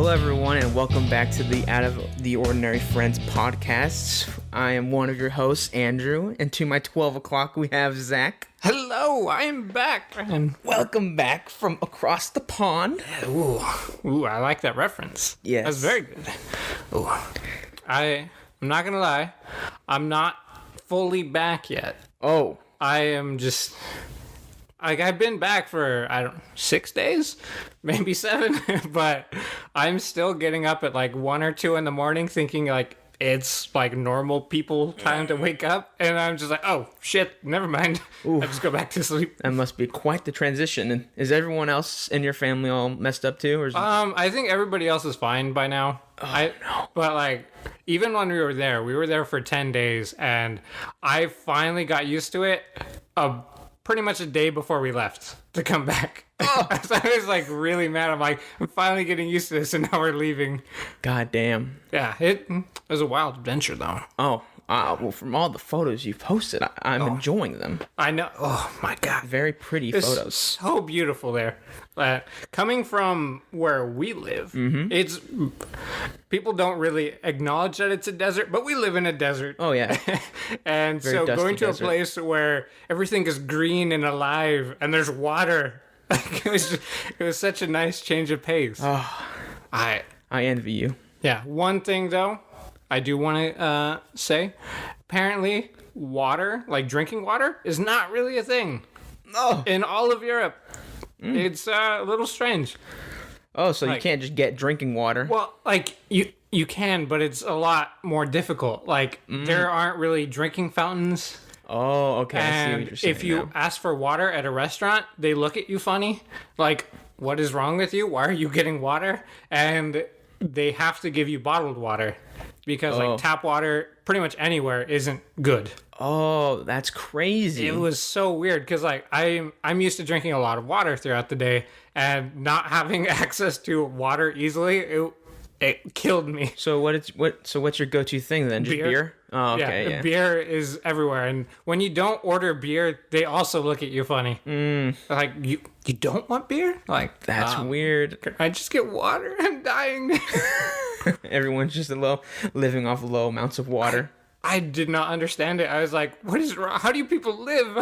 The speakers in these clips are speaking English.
Hello, everyone, and welcome back to the Out of the Ordinary Friends podcast. I am one of your hosts, Andrew, and to my 12 o'clock, we have Zach. Hello, I am back. And welcome back from across the pond. Ooh, I like that reference. Yes. That's very good. Ooh. I'm not going to lie. I'm not fully back yet. Oh. I am just... I've been back for, 6 days? Maybe 7? But I'm still getting up at 1 or 2 in the morning thinking it's normal people time to wake up. And I'm just oh, shit, never mind. I just go back to sleep. That must be quite the transition. And is everyone else in your family all messed up too? Or is I think everybody else is fine by now. Oh, no. But even when we were there for 10 days and I finally got used to it pretty much a day before we left to come back. Oh. So I was really mad. I'm finally getting used to this and now we're leaving. God damn. Yeah, it was a wild adventure though. Oh, well, from all the photos you've posted, I'm enjoying them. I know. Oh my God. Very pretty photos. So beautiful there. Coming from where we live, it's people don't really acknowledge that it's a desert, but we live in a desert. Oh yeah. And very so going to desert. a place where everything is green and alive and there's water, it was such a nice change of pace. Oh, I envy you. Yeah. One thing though, I do want to say, apparently water, drinking water, is not really a thing. Oh. In all of Europe. It's a little strange. Oh, so you can't just get drinking water? Well, you can, but it's a lot more difficult. There aren't really drinking fountains. Oh, okay. And I see what you're saying. if you ask for water at a restaurant, they look at you funny. What is wrong with you? Why are you getting water? And they have to give you bottled water because tap water pretty much anywhere isn't good. Oh, that's crazy. It was so weird because I'm used to drinking a lot of water throughout the day and not having access to water easily, it killed me. So what's your go-to thing then? Just beer? Oh, okay. Yeah. Beer is everywhere, and when you don't order beer, they also look at you funny. You don't want beer? That's weird. Can I just get water? I'm dying. Everyone's just living off low amounts of water. I did not understand it. I was like, what is wrong? How do you people live?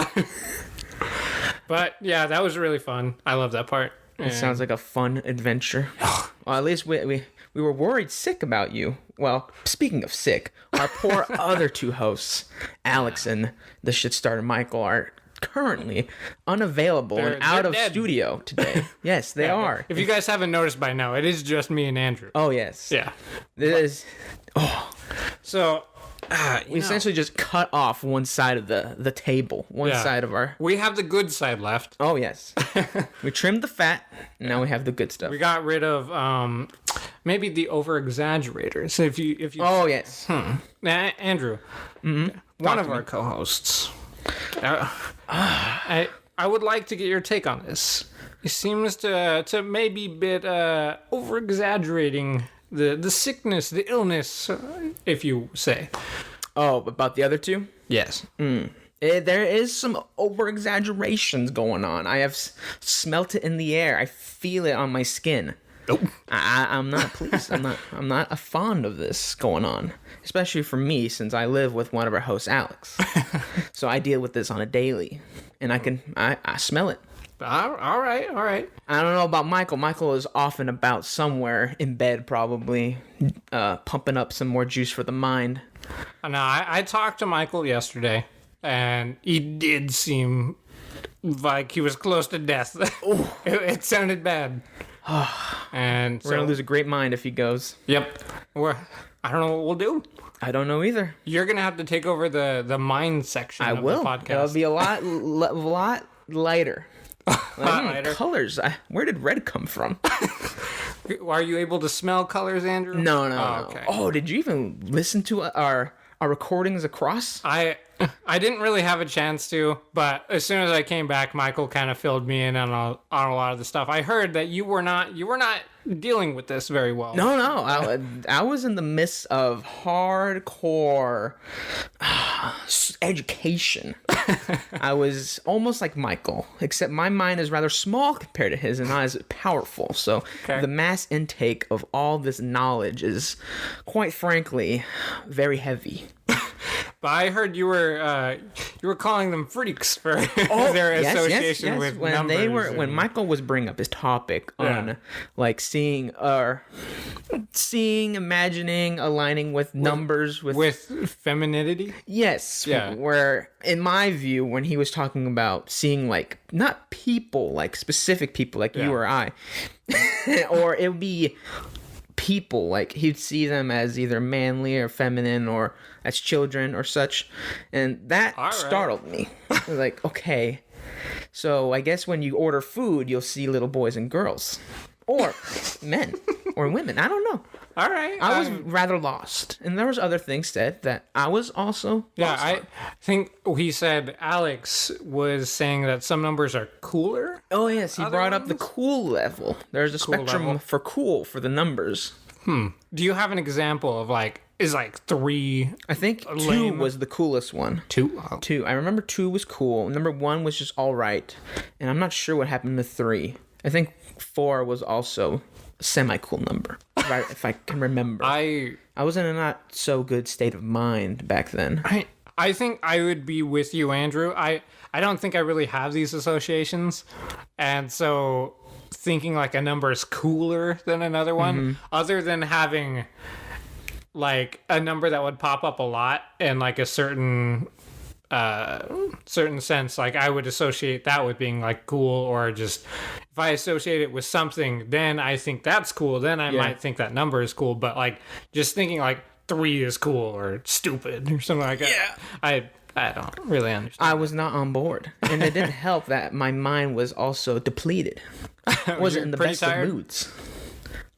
But yeah, that was really fun. I love that part. It sounds like a fun adventure. Well, at least we were worried sick about you. Well, speaking of sick, our poor other two hosts, Alex and the shitstarter Michael, are currently unavailable and out of dead. Studio today. Yes, they are. If you guys haven't noticed by now, it is just me and Andrew. Oh, yes. Yeah. This is... So... we essentially just cut off one side of the table, side of our... We have the good side left. Oh, yes. We trimmed the fat, and now we have the good stuff. We got rid of maybe the over-exaggerators. If you Oh, yes. Andrew, one of our co-hosts. I would like to get your take on this. He seems to maybe bit over-exaggerating the sickness, the illness, if you say. Oh, about the other two? Yes. There is some over-exaggerations going on. I have smelt it in the air. I feel it on my skin. Nope. I'm not pleased. I'm not fond of this going on, especially for me since I live with one of our hosts, Alex. So I deal with this on a daily, and I smell it. All right. I don't know about Michael. Michael is off and about somewhere in bed, probably pumping up some more juice for the mind. No, I talked to Michael yesterday, and he did seem like he was close to death. It sounded bad. And we're gonna lose a great mind if he goes. Yep. I don't know what we'll do. I don't know either. You're gonna have to take over the mind section of the podcast. It'll be a lot lighter. Lighter. Colors. Where did red come from? Are you able to smell colors, Andrew? No. Okay. Oh, did you even listen to our recordings across? I didn't really have a chance to, but as soon as I came back, Michael kind of filled me in on a lot of the stuff. I heard that you were not dealing with this very well. No. I was in the midst of hardcore education. I was almost like Michael, except my mind is rather small compared to his and not as powerful. So the mass intake of all this knowledge is, quite frankly, very heavy. But I heard you were calling them freaks for their association with when numbers. When Michael was bringing up his topic on like seeing, imagining, aligning with numbers with femininity. Yes. Yeah. Where in my view, when he was talking about seeing like not people, like specific people like you or I, or it would be people, like he'd see them as either manly or feminine or as children or such, and that startled me. Like, okay, so I guess when you order food you'll see little boys and girls or men or women. I don't know. All right. I was rather lost, and there was other things said that I was also lost I on. think he said Alex was saying that some numbers are cooler. Oh yes, he brought up the cool level. There's a spectrum level. for cool for the numbers. Do you have an example of like, is like 3? I think 2 lame. was the coolest one. 2? Oh. 2. I remember 2 was cool. Number 1 was just all right, and I'm not sure what happened to 3. I think 4 was also a semi-cool number, if I can remember. I was in a not so good state of mind back then. I think I would be with you, Andrew. I don't think I really have these associations, and so thinking like a number is cooler than another one, other than having like a number that would pop up a lot in like a certain sense, like I would associate that with being like cool, or just if I associate it with something, then I think that's cool, then I might think that number is cool. But like just thinking like 3 is cool or stupid or something like that, I don't really understand. I was not on board, and it didn't help that my mind was also depleted. I wasn't in the best of moods.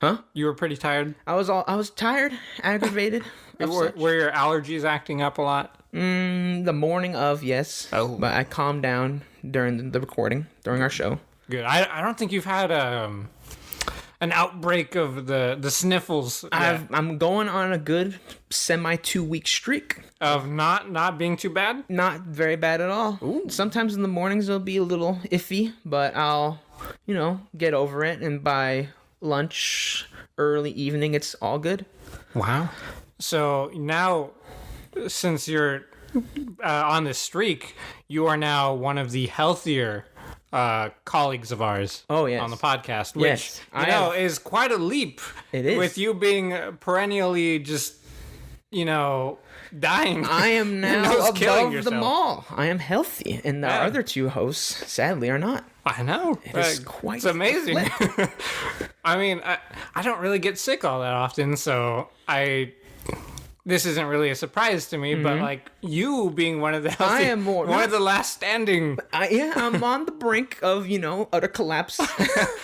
Huh? You were pretty tired? I was tired, aggravated. Were your allergies acting up a lot? The morning of, yes. Oh. But I calmed down during the recording, during our show. Good. I don't think you've had an outbreak of the sniffles yet. I'm going on a good semi 2-week streak. Of not being too bad? Not very bad at all. Ooh. Sometimes in the mornings it'll be a little iffy, but I'll, get over it, and by lunch, early evening, it's all good. Wow. So now, since you're on this streak, you are now one of the healthier colleagues of ours on the podcast, which is quite a leap. It is. With you being perennially just, dying. I am now killing above yourself. them all. I am healthy, and our other 2 hosts, sadly, are not. I know. It's quite It's amazing. I mean, I don't really get sick all that often, so this isn't really a surprise to me, but like you being one of the healthy, one of the last standing. I'm on the brink of, utter collapse.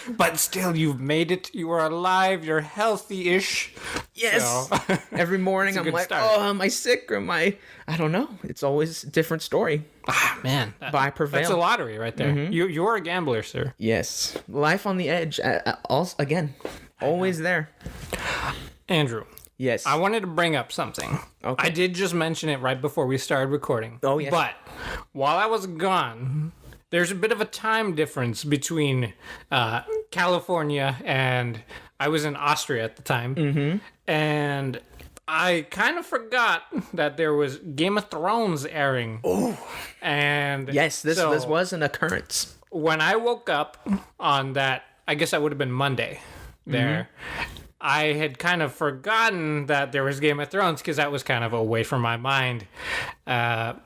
But still, you've made it. You are alive. You're healthy-ish. Yes. So. Every morning I'm like, start. oh, am I sick or am I don't know. It's always a different story. Ah, man. But I prevail. That's a lottery right there. You're a gambler, sir. Yes. Life on the edge. Again, always there. Andrew. Yes. I wanted to bring up something. Okay. I did just mention it right before we started recording. Oh, yes. But while I was gone, there's a bit of a time difference between California and I was in Austria at the time. Mm-hmm. And I kind of forgot that there was Game of Thrones airing. Oh. And yes, this was an occurrence. When I woke up on that, I guess that would have been Monday there. Mm-hmm. I had kind of forgotten that there was Game of Thrones because that was kind of away from my mind. But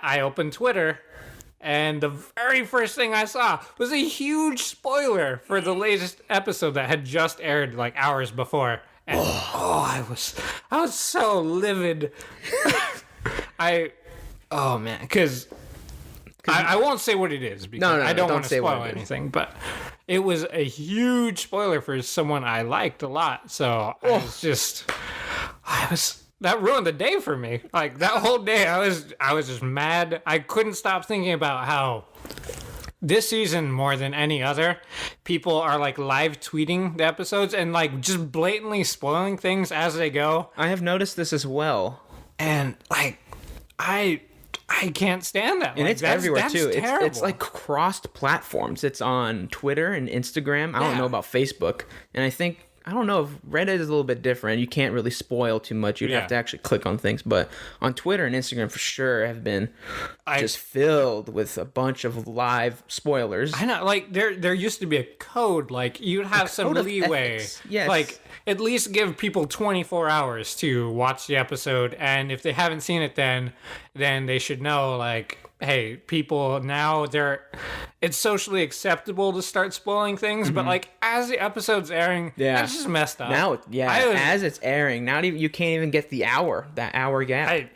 I opened Twitter, and the very first thing I saw was a huge spoiler for the latest episode that had just aired like hours before. And I was so livid. Oh man, because I won't say what it is because I don't want to spoil anything, but it was a huge spoiler for someone I liked a lot. So that ruined the day for me. Like that whole day, I was just mad. I couldn't stop thinking about how this season, more than any other, people are like live tweeting the episodes and like just blatantly spoiling things as they go. I have noticed this as well. And like, I I can't stand that. And like, it's everywhere too. Terrible. It's like crossed platforms. It's on Twitter and Instagram. I don't know about Facebook. And I don't know if Reddit is a little bit different. You can't really spoil too much. You'd have to actually click on things. But on Twitter and Instagram for sure have been just filled with a bunch of live spoilers. I know, like there used to be a code, like you'd have some leeway. Yes. Like at least give people 24 hours to watch the episode, and if they haven't seen it then they should know, like, hey, people now it's socially acceptable to start spoiling things, but like as the episode's airing, that's just messed up. Now, as it's airing, you can't even get that hour gap.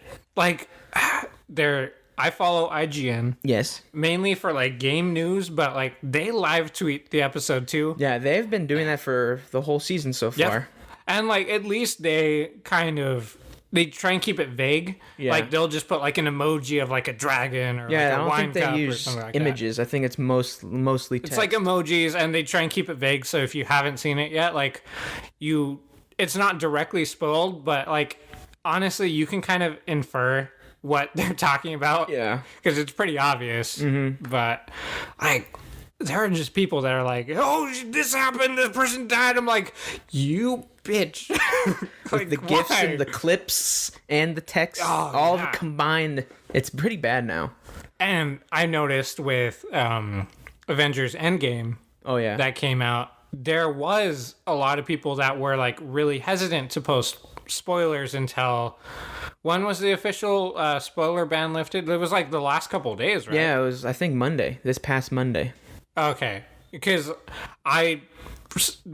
I follow IGN. Yes. Mainly for like game news, but like they live tweet the episode too. Yeah, they've been doing that for the whole season so far. Yep. And like at least they try and keep it vague. Yeah. Like they'll just put like an emoji of like a dragon or like a wine cup or something like images. That. I think it's mostly text. It's like emojis, and they try and keep it vague. So if you haven't seen it yet, like it's not directly spoiled, but like honestly, you can kind of infer what they're talking about. Yeah. Because it's pretty obvious. Mm-hmm. But there are just people that are like, oh, this happened, this person died. I'm like, you bitch. Like, the GIFs and the clips and the text, all combined, it's pretty bad now. And I noticed with Avengers Endgame, that came out, there was a lot of people that were like really hesitant to post spoilers until, when was the official spoiler ban lifted? It was like the last couple of days, right? Yeah, it was, I think, this past Monday. Okay, because pretty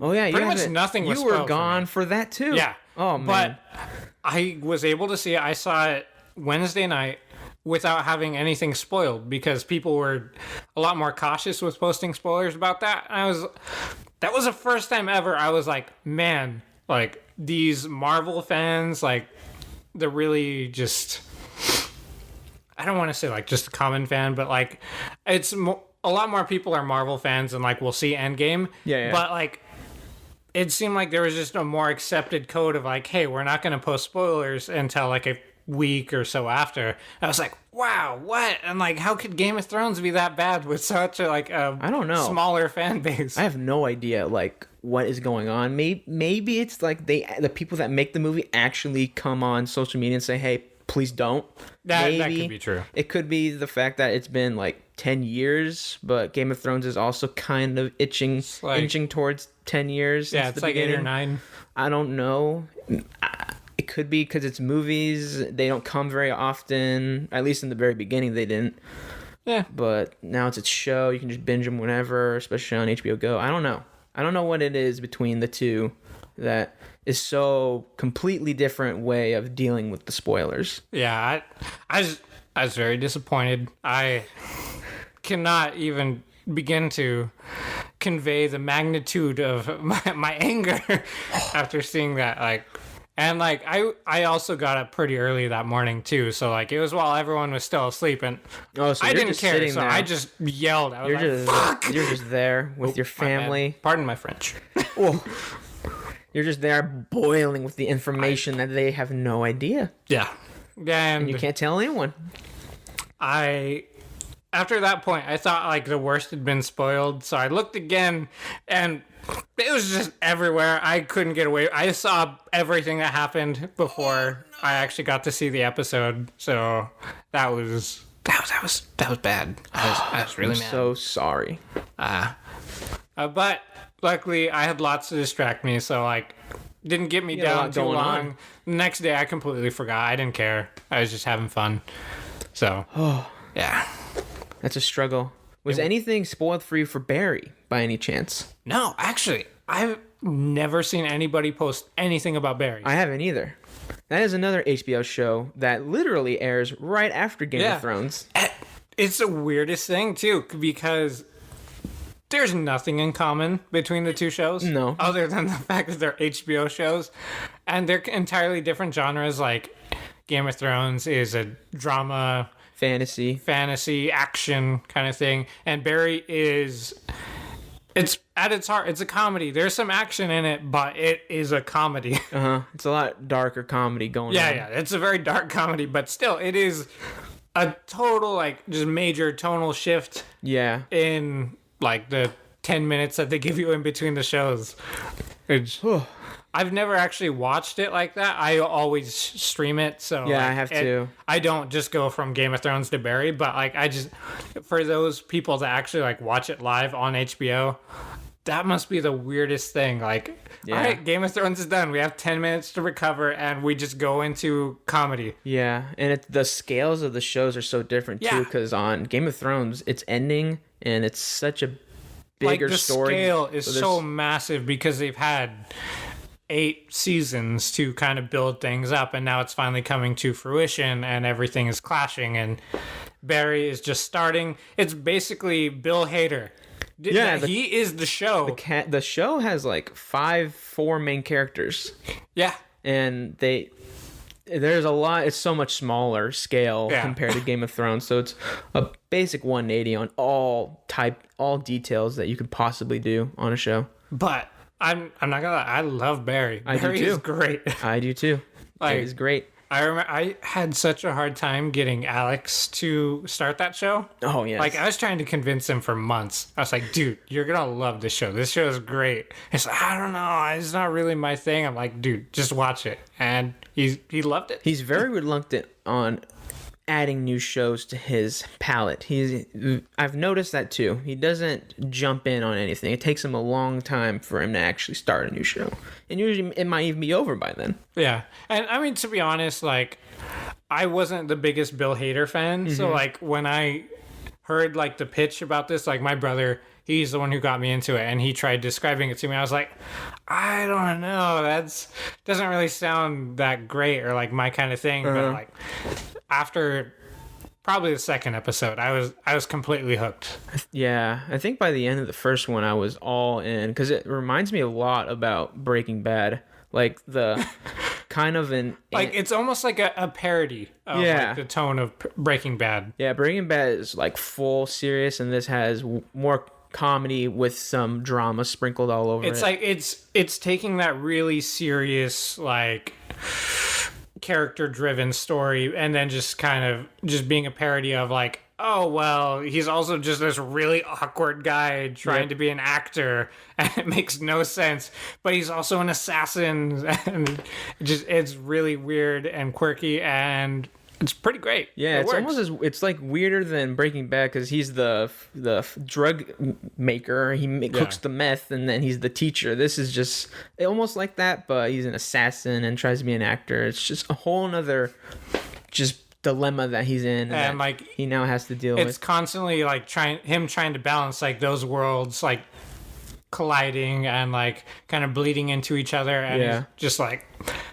much nothing was spoiled. You were gone for that too. Yeah. Oh man. But I was able to see it. I saw it Wednesday night without having anything spoiled, because people were a lot more cautious with posting spoilers about that. And that was the first time ever I was like, man, like these Marvel fans, like they're really just, I don't want to say like just a common fan, but like it's a lot more people are Marvel fans and like we'll see Endgame. Yeah. But like it seemed like there was just a more accepted code of like, hey, we're not going to post spoilers until like a week or so after. And I was like, wow, what? And like, how could Game of Thrones be that bad with such a I don't know, smaller fan base? I have no idea like what is going on. Maybe it's like the people that make the movie actually come on social media and say, hey, please don't. That could be true. It could be the fact that it's been like 10 years, but Game of Thrones is also kind of inching towards 10 years. Yeah, it's like beginning. 8 or 9. I don't know. It could be because it's movies. They don't come very often. At least in the very beginning, they didn't. Yeah. But now it's a show. You can just binge them whenever, especially on HBO Go. I don't know what it is between the two that is so completely different way of dealing with the spoilers. Yeah, I was very disappointed. I cannot even begin to convey the magnitude of my anger after seeing that. Like, and like I also got up pretty early that morning too, so like it was while everyone was still asleep, and so I didn't care, so I just yelled. I was fuck! You're just there with your family. Pardon my French. Oh. You're just there boiling with the information that they have no idea. Yeah. And you can't tell anyone. After that point, I thought like the worst had been spoiled. So I looked again and it was just everywhere. I couldn't get away. I saw everything that happened before I actually got to see the episode. So that was bad. I was really mad. I'm so sorry. But luckily, I had lots to distract me, so like didn't get me down too long. Next day, I completely forgot. I didn't care. I was just having fun. So, yeah, that's a struggle. Was anything spoiled for you for Barry by any chance? No, actually, I've never seen anybody post anything about Barry. I haven't either. That is another HBO show that literally airs right after Game of Thrones. It's the weirdest thing too, because there's nothing in common between the two shows. No. Other than the fact that they're HBO shows. And they're entirely different genres. Like Game of Thrones is a drama, fantasy, action kind of thing. And Barry it's at its heart, it's a comedy. There's some action in it, but it is a comedy. It's a lot darker comedy going on. Yeah. It's a very dark comedy, but still, it is a total like just major tonal shift Yeah. in like the 10 minutes that they give you in between the shows. I've never actually watched it like that. I always stream it, so Yeah, like, I have to. I don't just go from Game of Thrones to Barry, but like I just for those people to actually like watch it live on HBO, that must be the weirdest thing. Like, Yeah. all right, Game of Thrones is done. We have 10 minutes to recover, and we just go into comedy. Yeah, and the scales of the shows are so different too. Yeah. Because on Game of Thrones, it's ending, and it's such a Like bigger the story. scale is there's- so massive because they've had 8 seasons to kind of build things up, and now it's finally coming to fruition, and everything is clashing, and Barry is just starting. It's basically Bill Hader. Yeah, He is the show. The show has like four main characters, Yeah. and there's a lot. It's so much smaller scale Yeah. compared to Game of Thrones, so it's a basic 180 on all details that you could possibly do on a show. But I'm not gonna lie, I love Barry. I do Barry is too. great. I do too. Like- It is great. I remember I had such a hard time getting Alex to start that show. Oh yes. Like I was trying to convince him for months. I was like, dude, you're gonna love this show. This show is great. He's like, I don't know, it's not really my thing. I'm like, dude, just watch it. And he loved it. He's very reluctant on adding new shows to his palette. I've noticed that too. He doesn't jump in on anything. It takes him a long time for him to actually start a new show. And usually it might even be over by then. Yeah. And I mean, to be honest, like I wasn't the biggest Bill Hader fan. So like when I heard like the pitch about this, like my brother, he's the one who got me into it, and he tried describing it to me. I was like, I don't know, doesn't really sound that great or like my kind of thing. But like after probably the second episode, I was completely hooked. Yeah, I think by the end of the first one, I was all in because it reminds me a lot about Breaking Bad. Like the kind of Like it's almost like a parody of like the tone of Breaking Bad. Yeah, Breaking Bad is like full serious, and this has more comedy with some drama sprinkled all over It's it. like it's taking that really serious like character driven story and then just kind of just being a parody of like, oh well, he's also just this really awkward guy trying to be an actor, and it makes no sense, but he's also an assassin, and it's really weird and quirky, and it's pretty great. Yeah, It it's works. almost it's like weirder than Breaking Bad because he's the drug maker. He cooks the meth, and then he's the teacher. This is just almost like that, but he's an assassin and tries to be an actor. It's just a whole nother just dilemma that he's in, And, that like, he now has to deal it's with. constantly like trying to balance like those worlds like colliding and like kind of bleeding into each other, and Yeah. just like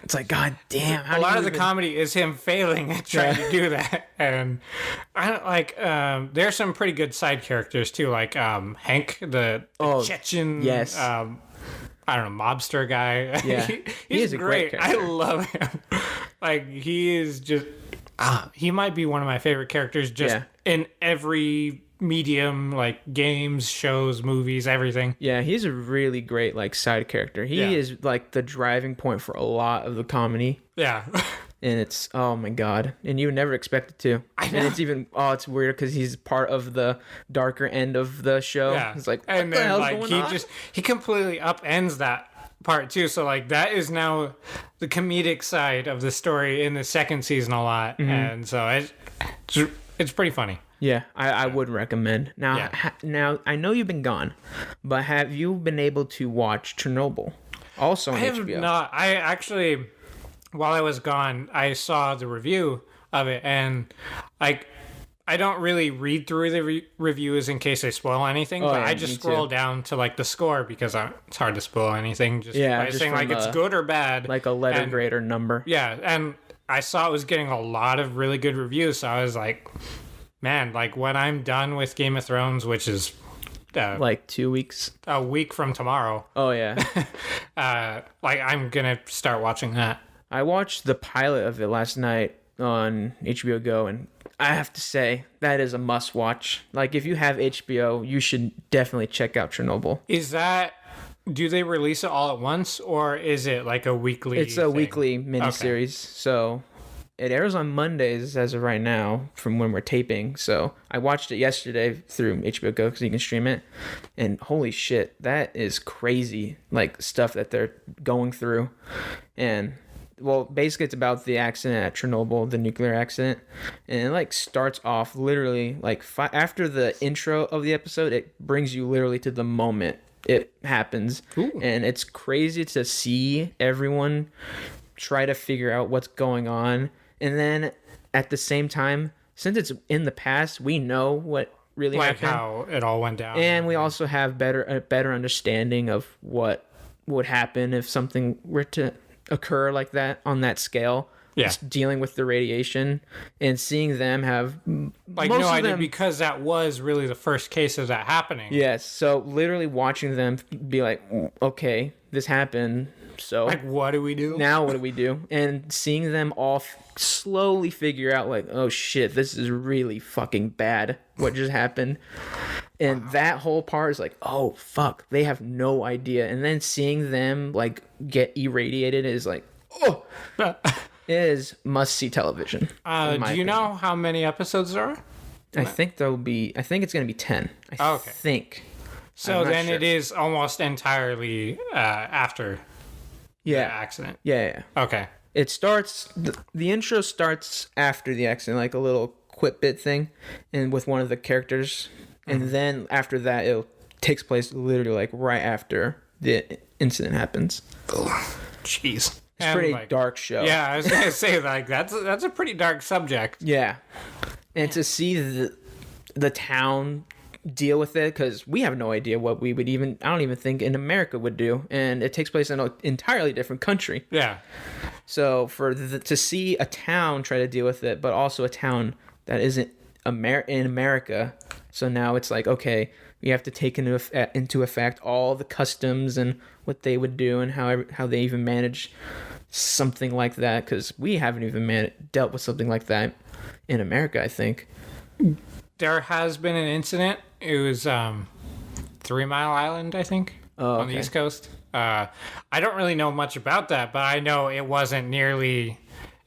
It's like, God damn! How a do lot you of the even- comedy is him failing at trying to do that. And I don't like there's some pretty good side characters too, like Hank, the Chechen, yes. I don't know, mobster guy. Yeah. He He is is a great I character. love him. Like he is just he might be one of my favorite characters just Yeah. in every medium, like games, shows, movies, everything. Yeah, he's a really great like side character. He Yeah. is like the driving point for a lot of the comedy. Yeah. And it's, oh my God. And you would never expect it to. I know. And it's even, it's weird because he's part of the darker end of the show. Yeah. It's like, what and the then hell's like going he on? he completely upends that part too. So like that is now the comedic side of the story in the second season a lot. Mm-hmm. And so it's pretty funny. Yeah, I would recommend. Now, Yeah. now I know you've been gone, but have you been able to watch Chernobyl? Also on I have HBO. not. I actually, while I was gone, I saw the review of it, and like I don't really read through the reviews in case they spoil anything, but yeah, I me just too. scroll down to like the score because it's hard to spoil anything just Yeah, by just saying from like it's the- good or bad. Like a letter And- grade or number. Yeah, and I saw it was getting a lot of really good reviews, so I was like, man, like when I'm done with Game of Thrones, which is Like 2 weeks. a week from tomorrow, Oh, yeah. like I'm gonna start watching that. I watched the pilot of it last night on HBO Go, and I have to say, that is a must watch. Like, if you have HBO, you should definitely check out Chernobyl. Is that, do they release it all at once, or is it like a weekly It's a thing? weekly miniseries, so it airs on Mondays as of right now from when we're taping. So I watched it yesterday through HBO Go because you can stream it. And holy shit, that is crazy, like stuff that they're going through. And well, basically it's about the accident at Chernobyl, the nuclear accident. And it like starts off literally like after the intro of the episode, it brings you literally to the moment it happens. Ooh. And it's crazy to see everyone try to figure out what's going on, and then at the same time, since it's in the past, we know what really like happened, how it all went down, and we also have a better understanding of what would happen if something were to occur like that on that scale. Yeah. Just dealing with the radiation and seeing them have like most no of idea, them, because that was really the first case of that happening. yes. So literally watching them be like, okay, this happened. So Like, what do we do? now what do we do? And seeing them all slowly figure out like, oh shit, this is really fucking bad what just happened. And that whole part is like, oh fuck, they have no idea. And then seeing them like get irradiated is like, oh, it is must see television. Do you know how many episodes there are? I think it's gonna be 10. I Okay. think. So I'm not then sure. it is almost entirely after the Yeah. accident. Yeah. Okay. It starts, the intro starts after the accident, like a little quip bit thing, and with one of the characters. And then after that, it takes place literally like right after the incident happens. Jeez. It's a pretty dark show. Yeah, I was gonna say like that's a pretty dark subject. Yeah. And to see the town deal with it, because we have no idea what we would I don't even think in America would do. And it takes place in an entirely different country. Yeah. So to see a town try to deal with it, but also a town that isn't in America. So now it's like, okay, we have to take into effect all the customs and what they would do and how they even manage something like that, because we haven't even dealt with something like that in America, I think. There has been an incident. It was 3 Mile Island, I think, on the East Coast. I don't really know much about that, but I know it wasn't nearly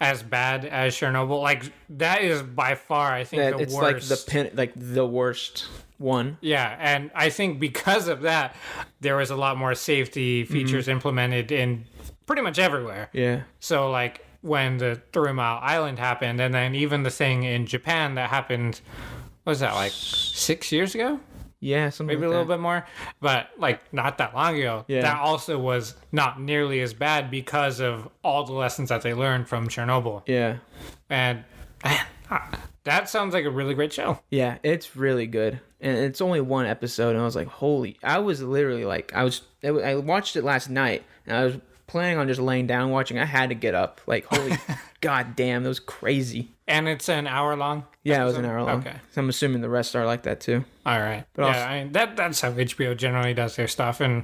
as bad as Chernobyl. Like, that is by far, I think, That the it's worst. like the worst one. Yeah, and I think because of that, there was a lot more safety features implemented in pretty much everywhere. Yeah. So, like, when the 3 Mile Island happened, and then even the thing in Japan that happened, what was that, like 6 years ago? Yeah, something Maybe like a little that. bit more, but like not that long ago. Yeah. That also was not nearly as bad because of all the lessons that they learned from Chernobyl. Yeah. And man, that sounds like a really great show. Yeah, it's really good. And it's only one episode, and I was like, I was literally like, I watched it last night, and I was planning on just laying down watching. I had to get up. Like, holy god damn, that was crazy. And it's an hour long. Yeah, it was an hour long. Okay. So I'm assuming the rest are like that too. All right. But Yeah, also- I mean, that's how HBO generally does their stuff. And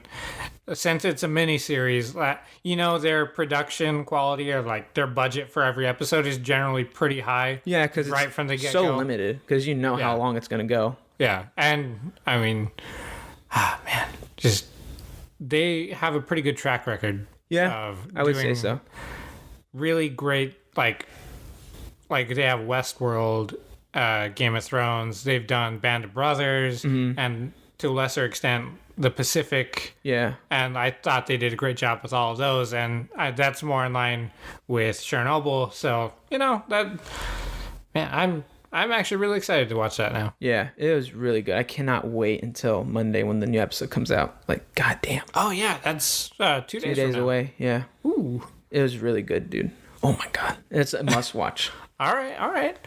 since it's a miniseries, their production quality or like their budget for every episode is generally pretty high. Yeah, because it's Right from the so get-go. limited, because you know how Yeah. long it's gonna go. Yeah. And I mean, man, just they have a pretty good track record. Yeah, Of I would say doing so. Really great, like they have Westworld, Game of Thrones. They've done Band of Brothers, and to a lesser extent, The Pacific. Yeah, And I thought they did a great job with all of those, and that's more in line with Chernobyl. So man, I'm actually really excited to watch that now. yeah, it was really good. I cannot wait until Monday when the new episode comes out. Like, goddamn, Oh yeah, that's 2 days, 2 days from now. away. Yeah, Ooh. it was really good, dude. Oh my god, it's a must watch. All right.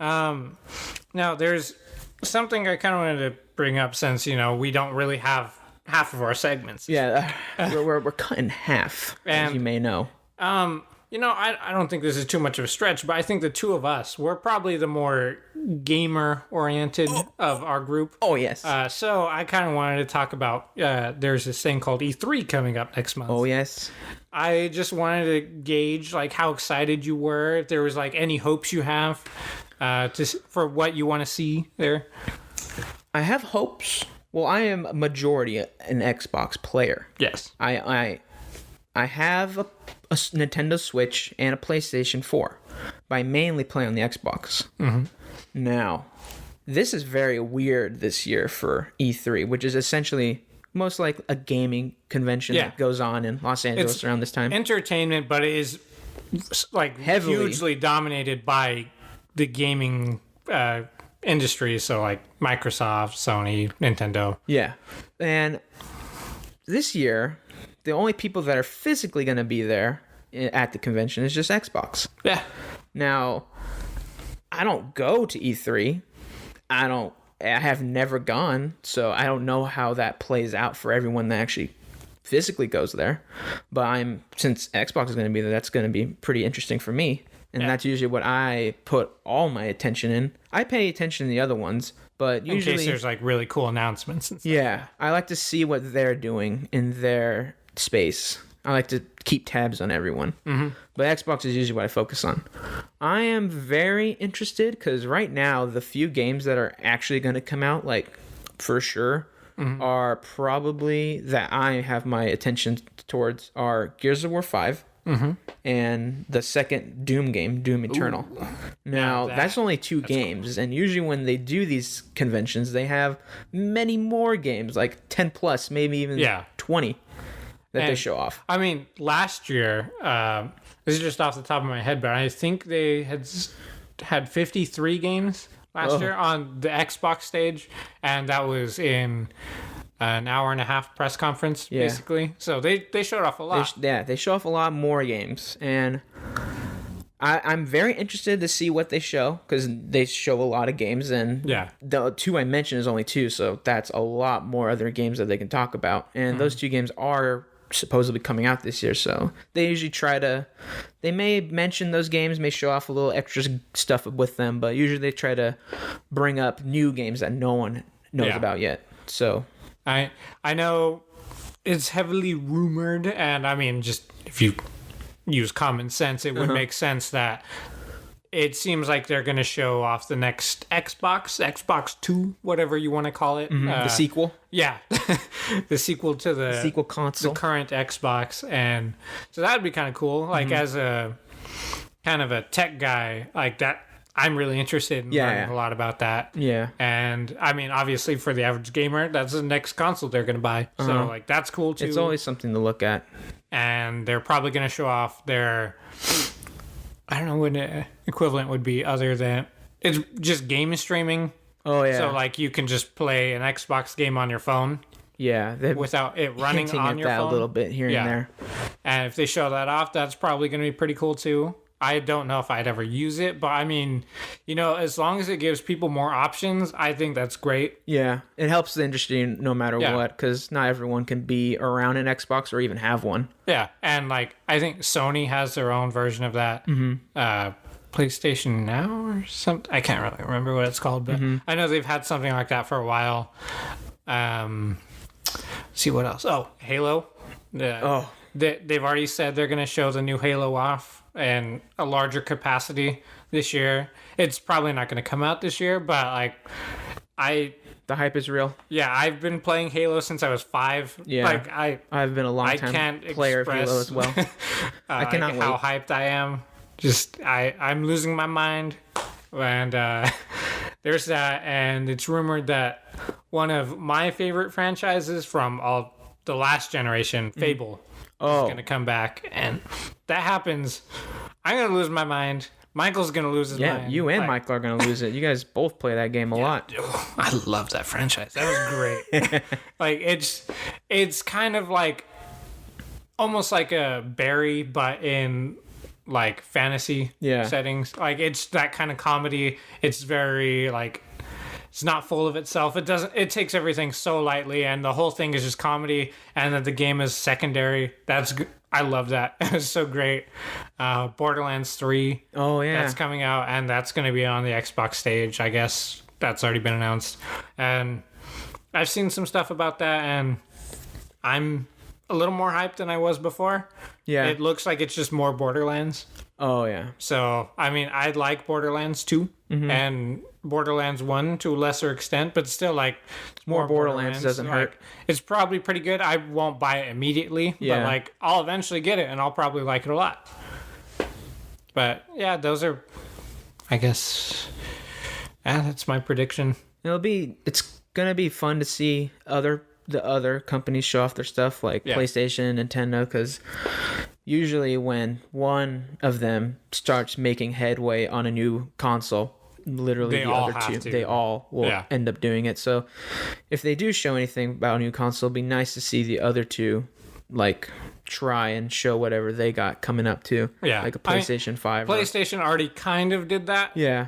Now there's something I kind of wanted to bring up since we don't really have half of our segments. Yeah, we're cut in half, as And- you may know. I don't think this is too much of a stretch, but I think the two of us, we're probably the more gamer oriented of our group. Oh yes. So I kind of wanted to talk about there's this thing called E3 coming up next month. Oh yes. I just wanted to gauge like how excited you were, if there was like any hopes you have for what you want to see there. I have hopes. Well, I am a majority an Xbox player. Yes. I have a Nintendo Switch and a PlayStation 4. but I mainly play on the Xbox. Now, this is very weird this year for E3, which is essentially most like a gaming convention that goes on in Los Angeles around this time. Entertainment, but it is like hugely dominated by the gaming industry. So like Microsoft, Sony, Nintendo. Yeah. And this year, the only people that are physically going to be there at the convention is just Xbox. Yeah. Now, I don't go to E3. I have never gone, so I don't know how that plays out for everyone that actually physically goes there. But since Xbox is going to be there, that's going to be pretty interesting for me. And that's usually what I put all my attention in. I pay attention to the other ones, but usually... In case there's like really cool announcements and stuff. Yeah, I like to see what they're doing in their space. I like to keep tabs on everyone. But Xbox is usually what I focus on. I am very interested because right now, the few games that are actually going to come out, like for sure, are probably that I have my attention towards are Gears of War 5 and the second Doom game, Doom Eternal. Now, that's only two games. Cool. And usually when they do these conventions, they have many more games, like 10 plus, maybe even 20. That they show off. I mean, last year, this is just off the top of my head, but I think they had 53 games last year on the Xbox stage, and that was in an hour and a half press conference, basically. So they showed off a lot. They show off a lot more games, and I'm very interested to see what they show because they show a lot of games, and the two I mentioned is only two, so that's a lot more other games that they can talk about, and those two games are supposedly coming out this year, so they usually they may mention those games, may show off a little extra stuff with them, but usually they try to bring up new games that no one knows about yet. So I know it's heavily rumored, and I mean, just if you use common sense, it would make sense that it seems like they're going to show off the next Xbox 2, whatever you want to call it. The sequel? Yeah. The sequel to the sequel console. The current Xbox. And so that would be kind of cool. Like, as a kind of a tech guy, like that, I'm really interested in learning a lot about that. Yeah. And, I mean, obviously, for the average gamer, that's the next console they're going to buy. So, like, that's cool, too. It's always something to look at. And they're probably going to show off their... I don't know what an equivalent would be other than it's just game streaming. Oh yeah. So like you can just play an Xbox game on your phone. Yeah. Without it running on your phone. A little bit here and there. And if they show that off, that's probably going to be pretty cool too. I don't know if I'd ever use it, but I mean, as long as it gives people more options, I think that's great. Yeah, it helps the industry no matter what, because not everyone can be around an Xbox or even have one. Yeah, and like I think Sony has their own version of that. PlayStation Now or something. I can't really remember what it's called, but I know they've had something like that for a while. See what else? Oh, Halo. They've already said they're going to show the new Halo off and a larger capacity this year. It's probably not going to come out this year, but like the hype is real. Yeah, I've been playing Halo since I was 5. Yeah, like I've been a long time player of Halo as well. I cannot wait. How hyped I am. Just I'm losing my mind, and there's that. And it's rumored that one of my favorite franchises from the last generation, Fable, is going to come back, and that happens. I'm going to lose my mind. Michael's going to lose his mind. Yeah, you and Michael are going to lose it. You guys both play that game a lot. I love that franchise. That was great. Like, it's kind of like almost like a Barry, but in like fantasy settings. Like, it's that kind of comedy. It's very like, it's not full of itself. It takes everything so lightly, and the whole thing is just comedy, and then the game is secondary. I love that. It's so great. Borderlands 3. Oh, yeah. That's coming out, and that's going to be on the Xbox stage. I guess that's already been announced. And I've seen some stuff about that, and I'm a little more hyped than I was before. Yeah. It looks like it's just more Borderlands. Oh, yeah. So, I mean, I like Borderlands 2 and Borderlands 1 to a lesser extent, but still, like, more Borderlands doesn't hurt. It's probably pretty good. I won't buy it immediately, but, like, I'll eventually get it, and I'll probably like it a lot. But yeah, those are, I guess, that's my prediction. It's gonna be fun to see the other companies show off their stuff, like PlayStation, Nintendo, because usually when one of them starts making headway on a new console, literally the other two, they all will end up doing it. So if they do show anything about a new console, it'd be nice to see the other two like try and show whatever they got coming up too. Yeah, like a PlayStation 5. PlayStation already kind of did that. Yeah.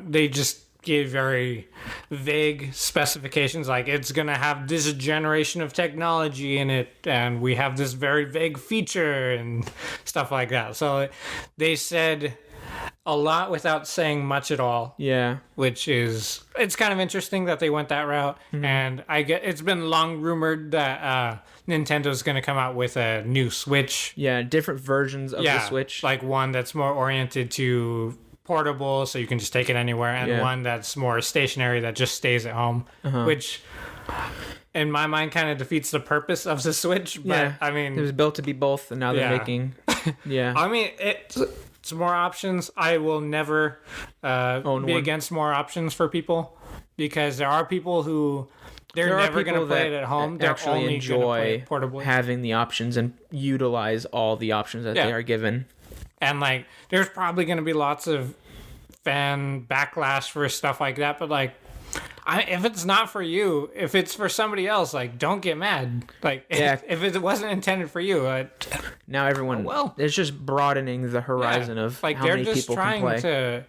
They just gave very vague specifications, like it's gonna have this generation of technology in it, and we have this very vague feature and stuff like that. So they said a lot without saying much at all. Yeah. Which is, it's kind of interesting that they went that route. Mm-hmm. And it's been long rumored that Nintendo's going to come out with a new Switch. Yeah, different versions of the Switch. Like one that's more oriented to portable, so you can just take it anywhere, and one that's more stationary that just stays at home, which in my mind kind of defeats the purpose of the Switch. But I mean, it was built to be both, and now they're making I mean, it's more options. I will never be against more options for people, because there are people who they're never going to play it at home. They're actually only enjoy portably, having the options and utilize all the options that they are given. And like, there's probably going to be lots of fan backlash for stuff like that, but like, if it's not for you, if it's for somebody else, like, don't get mad. Like, if it wasn't intended for you, now everyone, it's just broadening the horizon of like, how many people can play. They're just trying to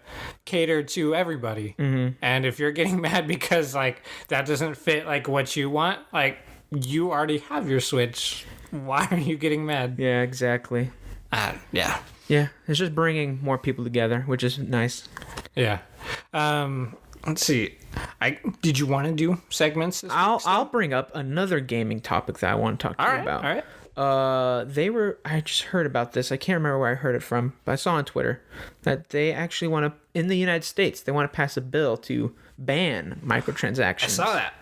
cater to everybody. Mm-hmm. And if you're getting mad because like that doesn't fit like what you want, like, you already have your Switch. Why are you getting mad? Yeah, exactly. Yeah, it's just bringing more people together, which is nice. Yeah. Let's see. Did you want to do segments? I'll bring up another gaming topic that I want to talk to you about. All right. I just heard about this. I can't remember where I heard it from, but I saw on Twitter that they actually want to, in the United States, they want to pass a bill to ban microtransactions. I saw that.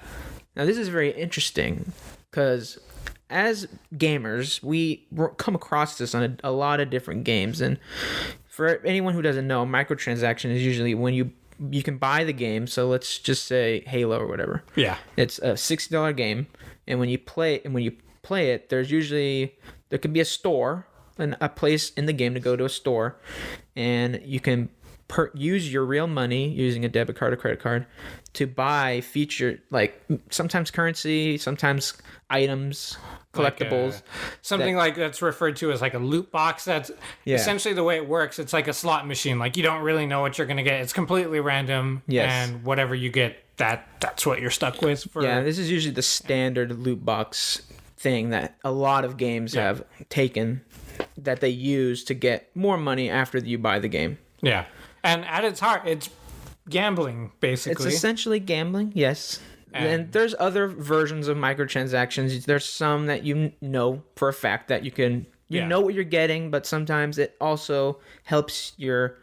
Now, this is very interesting because as gamers, we come across this on a lot of different games. And for anyone who doesn't know, microtransaction is usually when you can buy the game. So let's just say Halo or whatever. Yeah. It's a $60 game, and when you play it, there can be a store and a place in the game to go to a store, and you can use your real money using a debit card or credit card to buy like sometimes currency, sometimes items, collectibles, like that's referred to as like a loot box. That's essentially the way it works. It's like a slot machine. Like, you don't really know what you're going to get. It's completely random. And whatever you get, that's what you're stuck with. This is usually the standard loot box thing that a lot of games have taken, that they use to get more money after you buy the game. Yeah. And at its heart, it's gambling, basically. It's essentially gambling, yes. And there's other versions of microtransactions. There's some that you know for a fact that you know what you're getting, but sometimes it also helps your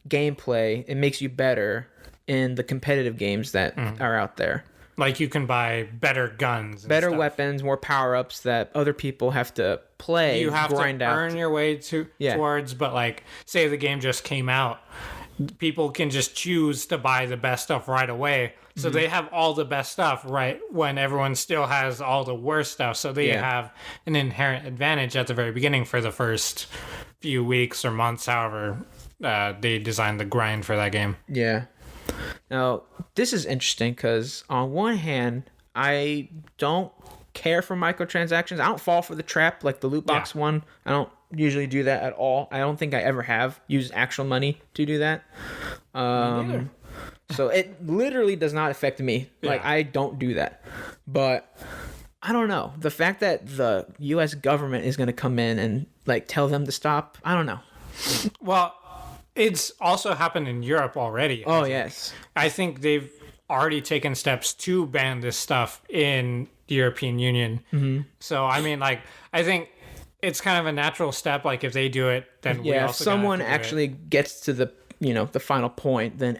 gameplay. It makes you better in the competitive games that are out there. Like, you can buy better guns, better weapons, more power-ups that other people have to play. You have grind to out. earn your way towards, but like, say the game just came out, people can just choose to buy the best stuff right away. So they have all the best stuff right when everyone still has all the worst stuff. So they have an inherent advantage at the very beginning for the first few weeks or months, however they designed the grind for that game. Yeah. Now, this is interesting because on one hand, I don't care for microtransactions. I don't fall for the trap like the loot box one. I don't usually do that at all. I don't think I ever have used actual money to do that. So it literally does not affect me. Like, I don't do that. But I don't know. The fact that the U.S. government is going to come in and like tell them to stop, I don't know. Well, it's also happened in Europe already. Oh, yes. I think they've already taken steps to ban this stuff in the European Union. Mm-hmm. So, I mean, like, I think it's kind of a natural step. Like, if they do it, then we also if someone actually gets to the the final point, then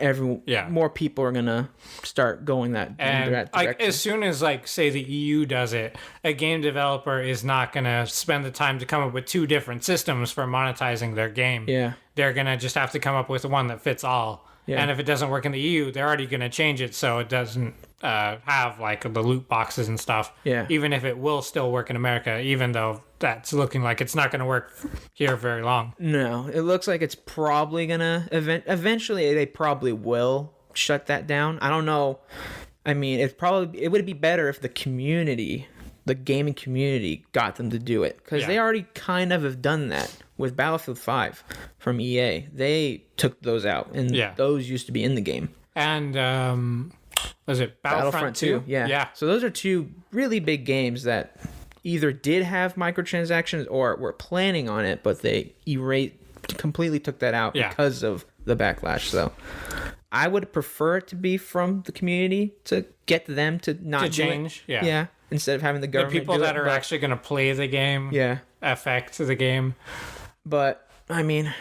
more people are gonna start going that And direction. like as soon as like say the EU does it, a game developer is not gonna spend the time to come up with 2 different systems for monetizing their game. Yeah. They're gonna just have to come up with one that fits all. Yeah. And if it doesn't work in the EU, they're already gonna change it so it doesn't have like the loot boxes and stuff. Yeah. Even if it will still work in America, even though that's looking like it's not gonna work here very long. No, it looks like it's probably gonna eventually they probably will shut that down. I don't know. I mean, it would be better if the gaming community got them to do it, because they already kind of have done that with Battlefield 5 from EA. They took those out, and those used to be in the game. And was it Battlefront 2? Yeah. So those are 2 really big games that either did have microtransactions or were planning on it, but they completely took that out because of the backlash. So I would prefer it to be from the community to get them to not change. Do it. Yeah. Instead of having the government the people do that it, are actually going to play the game affect the game. But I mean,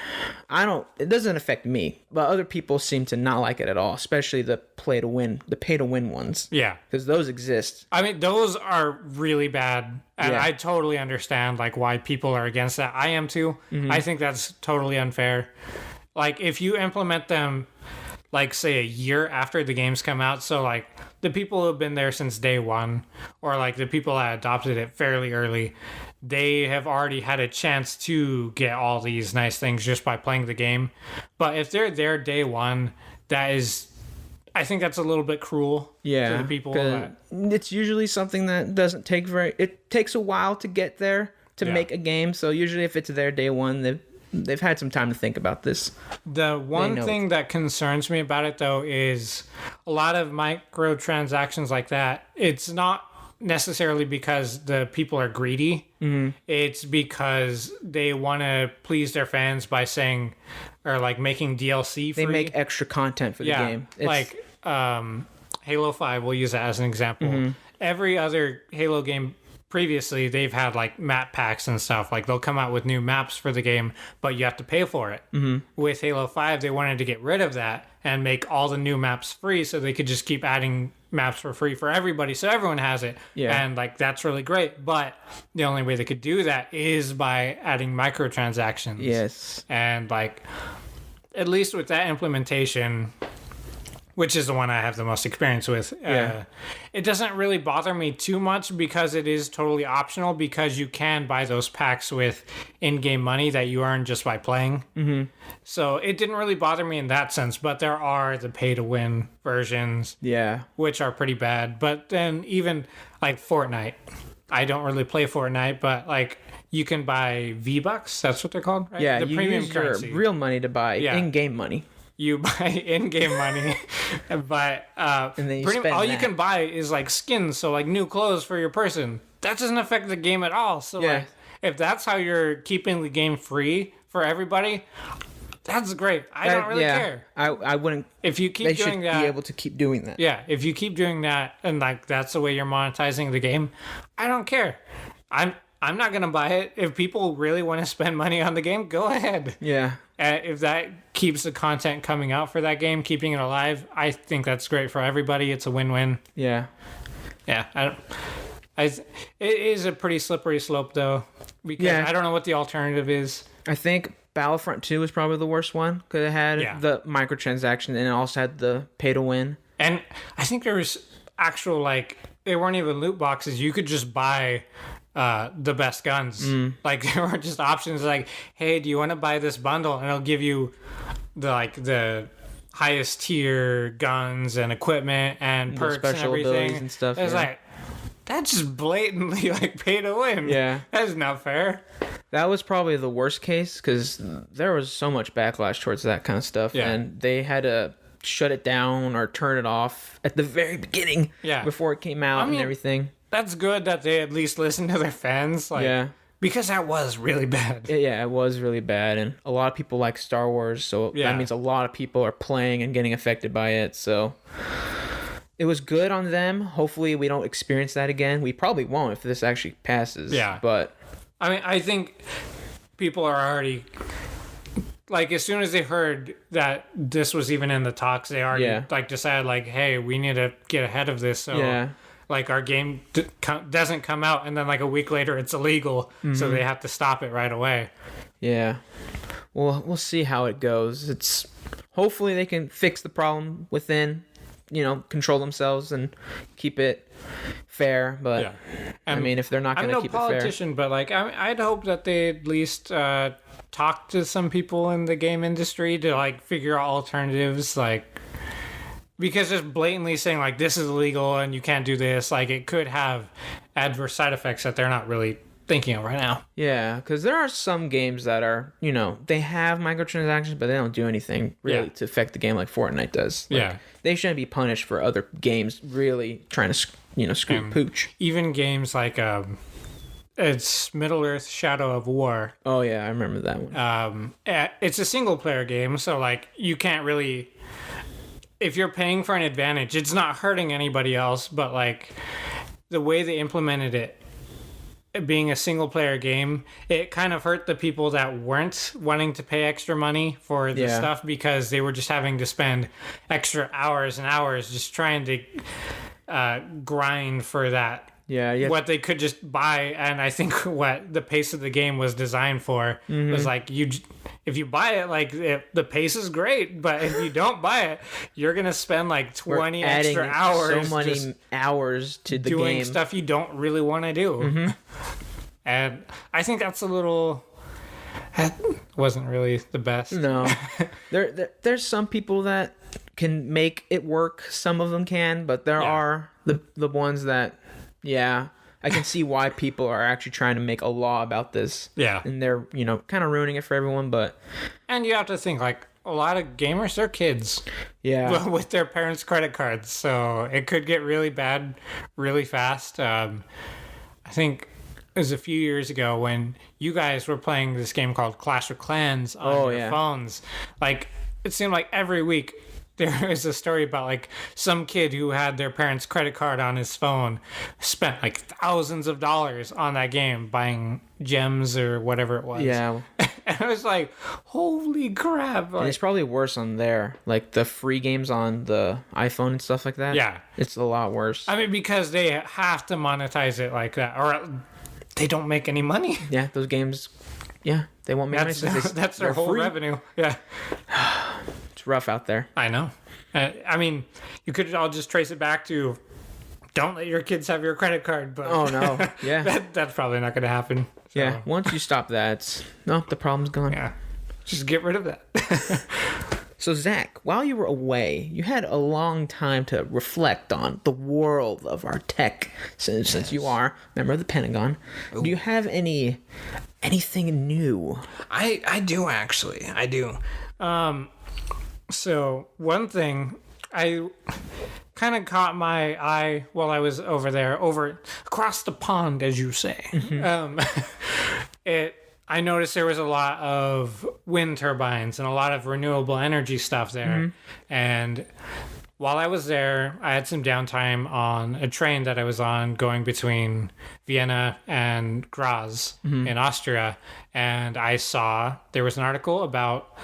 it doesn't affect me, but other people seem to not like it at all, especially the pay to win ones. Yeah. Because those exist. I mean, those are really bad. And I totally understand like why people are against that. I am too. Mm-hmm. I think that's totally unfair. Like if you implement them like say a year after the games come out, so like the people who have been there since day one, or like the people that adopted it fairly early, they have already had a chance to get all these nice things just by playing the game. But if they're there day one, I think that's a little bit cruel to the people. It's usually something that doesn't take it takes a while to get there to make a game. So usually if it's there day one, they've had some time to think about this. The one thing that concerns me about it, though, is a lot of microtransactions like that. It's not necessarily because the people are greedy. Mm-hmm. It's because they want to please their fans by saying, or like making DLC free. They make extra content for the game. Like Halo 5, we'll use that as an example. Mm-hmm. Every other Halo game previously, they've had like map packs and stuff. Like they'll come out with new maps for the game, but you have to pay for it. Mm-hmm. With Halo 5, they wanted to get rid of that and make all the new maps free so they could just keep adding maps for free for everybody, so everyone has it. And like that's really great, but the only way they could do that is by adding microtransactions. Yes. And like at least with that implementation, which is the one I have the most experience with. It doesn't really bother me too much because it is totally optional, because you can buy those packs with in-game money that you earn just by playing. Mm-hmm. So it didn't really bother me in that sense, but there are the pay-to-win versions, which are pretty bad. But then even like Fortnite, I don't really play Fortnite, but like you can buy V-Bucks, that's what they're called, right? Yeah, the premium use currency. Your real money to buy in-game money. You buy in-game money, but and then you can buy is like skins, so like new clothes for your person. That doesn't affect the game at all. So like, if that's how you're keeping the game free for everybody, that's great. I don't really care. I wouldn't. If you keep doing that, be able to keep doing that. Yeah, if you keep doing that, and like that's the way you're monetizing the game, I don't care. I'm not gonna buy it. If people really want to spend money on the game, go ahead. Yeah. If that keeps the content coming out for that game, keeping it alive, I think that's great for everybody. It's a win-win. Yeah. Yeah. It is a pretty slippery slope, though, because I don't know what the alternative is. I think Battlefront 2 was probably the worst one, because it had the microtransaction and it also had the pay-to-win. And I think there was actual, like, they weren't even loot boxes. You could just buy the best guns. Like there were just options like, hey, do you want to buy this bundle, and it'll give you the highest tier guns and equipment and perks and everything and stuff. It's like, that's just blatantly like pay to win. Yeah, that's not fair. That was probably the worst case, because there was so much backlash towards that kind of stuff, and they had to shut it down or turn it off at the very beginning before it came out and everything. That's good that they at least listen to their fans. Because that was really bad. Yeah, it was really bad. And a lot of people like Star Wars, so that means a lot of people are playing and getting affected by it. So it was good on them. Hopefully we don't experience that again. We probably won't if this actually passes. Yeah. But I mean, I think people are already like as soon as they heard that this was even in the talks, they already Yeah. like decided like, hey, we need to get ahead of this. So Yeah. like our game doesn't come out, and then like a week later it's illegal, so they have to stop it right away. Yeah. Well, we'll see how it goes. It's hopefully they can fix the problem within, control themselves and keep it fair. But Yeah. I mean, if they're not I'm going to no keep it fair, politician, but like I'd hope that they at least talk to some people in the game industry to like figure out alternatives, like because just blatantly saying like this is illegal and you can't do this, like it could have adverse side effects that they're not really thinking of right now. yeah, because there are some games that are, they have microtransactions, but they don't do anything really to affect the game like Fortnite does. Like, they shouldn't be punished for other games really trying to, screw pooch. Even games like it's Middle Earth: Shadow of War. Oh yeah, I remember that one. It's a single player game, so like you can't really. If you're paying for an advantage, it's not hurting anybody else, but like the way they implemented it being a single player game, it kind of hurt the people that weren't wanting to pay extra money for the stuff because they were just having to spend extra hours and hours just trying to grind for that. Yeah. What they could just buy, and I think what the pace of the game was designed for was like if you buy it, like the pace is great, but if you don't buy it, you're gonna spend like 20 extra hours, so many hours to the doing game, stuff you don't really want to do. And I think that's a little. That wasn't really the best. No, there's some people that can make it work. Some of them can, but there are the ones that. Yeah, I can see why people are actually trying to make a law about this. Yeah. And they're, kind of ruining it for everyone, but... And you have to think, like, a lot of gamers, they're kids. Yeah. With their parents' credit cards, so it could get really bad really fast. I think it was a few years ago when you guys were playing this game called Clash of Clans on your phones. Like, it seemed like every week... There is a story about like some kid who had their parents' credit card on his phone, spent like thousands of dollars on that game buying gems or whatever it was. Yeah. And I was like, holy crap. Like, and it's probably worse on there. Like the free games on the iPhone and stuff like that. Yeah. It's a lot worse. I mean, because they have to monetize it like that or they don't make any money. Yeah, those games, they won't make money. That's their whole free. revenue. Yeah. It's rough out there. I know. I mean, you could all just trace it back to don't let your kids have your credit card. But oh, no. Yeah. that's probably not going to happen. So. Yeah. Once you stop that, the problem's gone. Yeah. Just get rid of that. So, Zach, while you were away, you had a long time to reflect on the world of our tech, since you are a member of the Pentagon. Ooh. Do you have anything new? I do, actually. I do. So, one thing I kind of caught my eye while I was over there, across the pond, as you say. I noticed there was a lot of wind turbines and a lot of renewable energy stuff there. And while I was there, I had some downtime on a train that I was on going between Vienna and Graz in Austria. And I saw there was an article about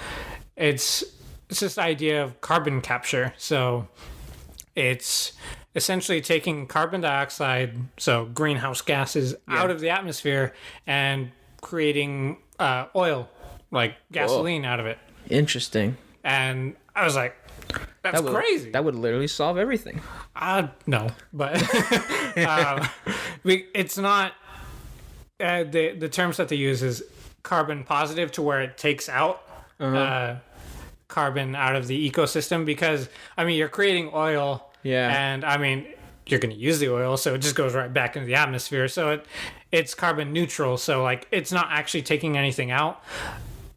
it's this idea of carbon capture. So it's essentially taking carbon dioxide, so greenhouse gases, out of the atmosphere and creating oil, like gasoline, out of it. Interesting. And I was like, that's crazy. That would literally solve everything. No, but it's not. The terms that they use is carbon positive, to where it takes out carbon out of the ecosystem, because I mean you're creating oil, and I mean you're going to use the oil, so it just goes right back into the atmosphere. So it's carbon neutral. So like it's not actually taking anything out.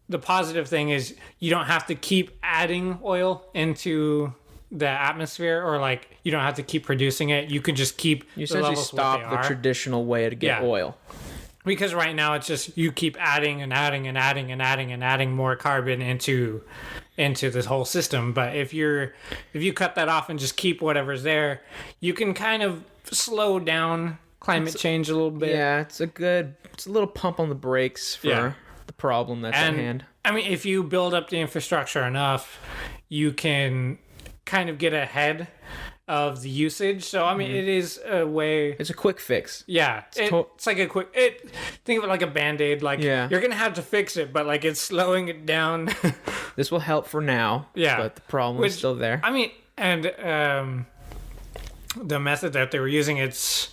The positive thing is you don't have to keep adding oil into the atmosphere, or like you don't have to keep producing it. You can just keep you essentially stop the traditional way to get oil. Because right now it's just you keep adding and adding and adding and adding and adding more carbon into this whole system. But if you cut that off and just keep whatever's there, you can kind of slow down climate change a little bit. Yeah, it's a little pump on the brakes for the problem that's at hand. I mean, if you build up the infrastructure enough, you can kind of get ahead of the usage. So, I mean, it is a way. It's a quick fix. Yeah. It's like a quick. Think of it like a Band-Aid. Like, you're going to have to fix it, but like it's slowing it down. This will help for now. Yeah. But the problem is still there. I mean, and the method that they were using, is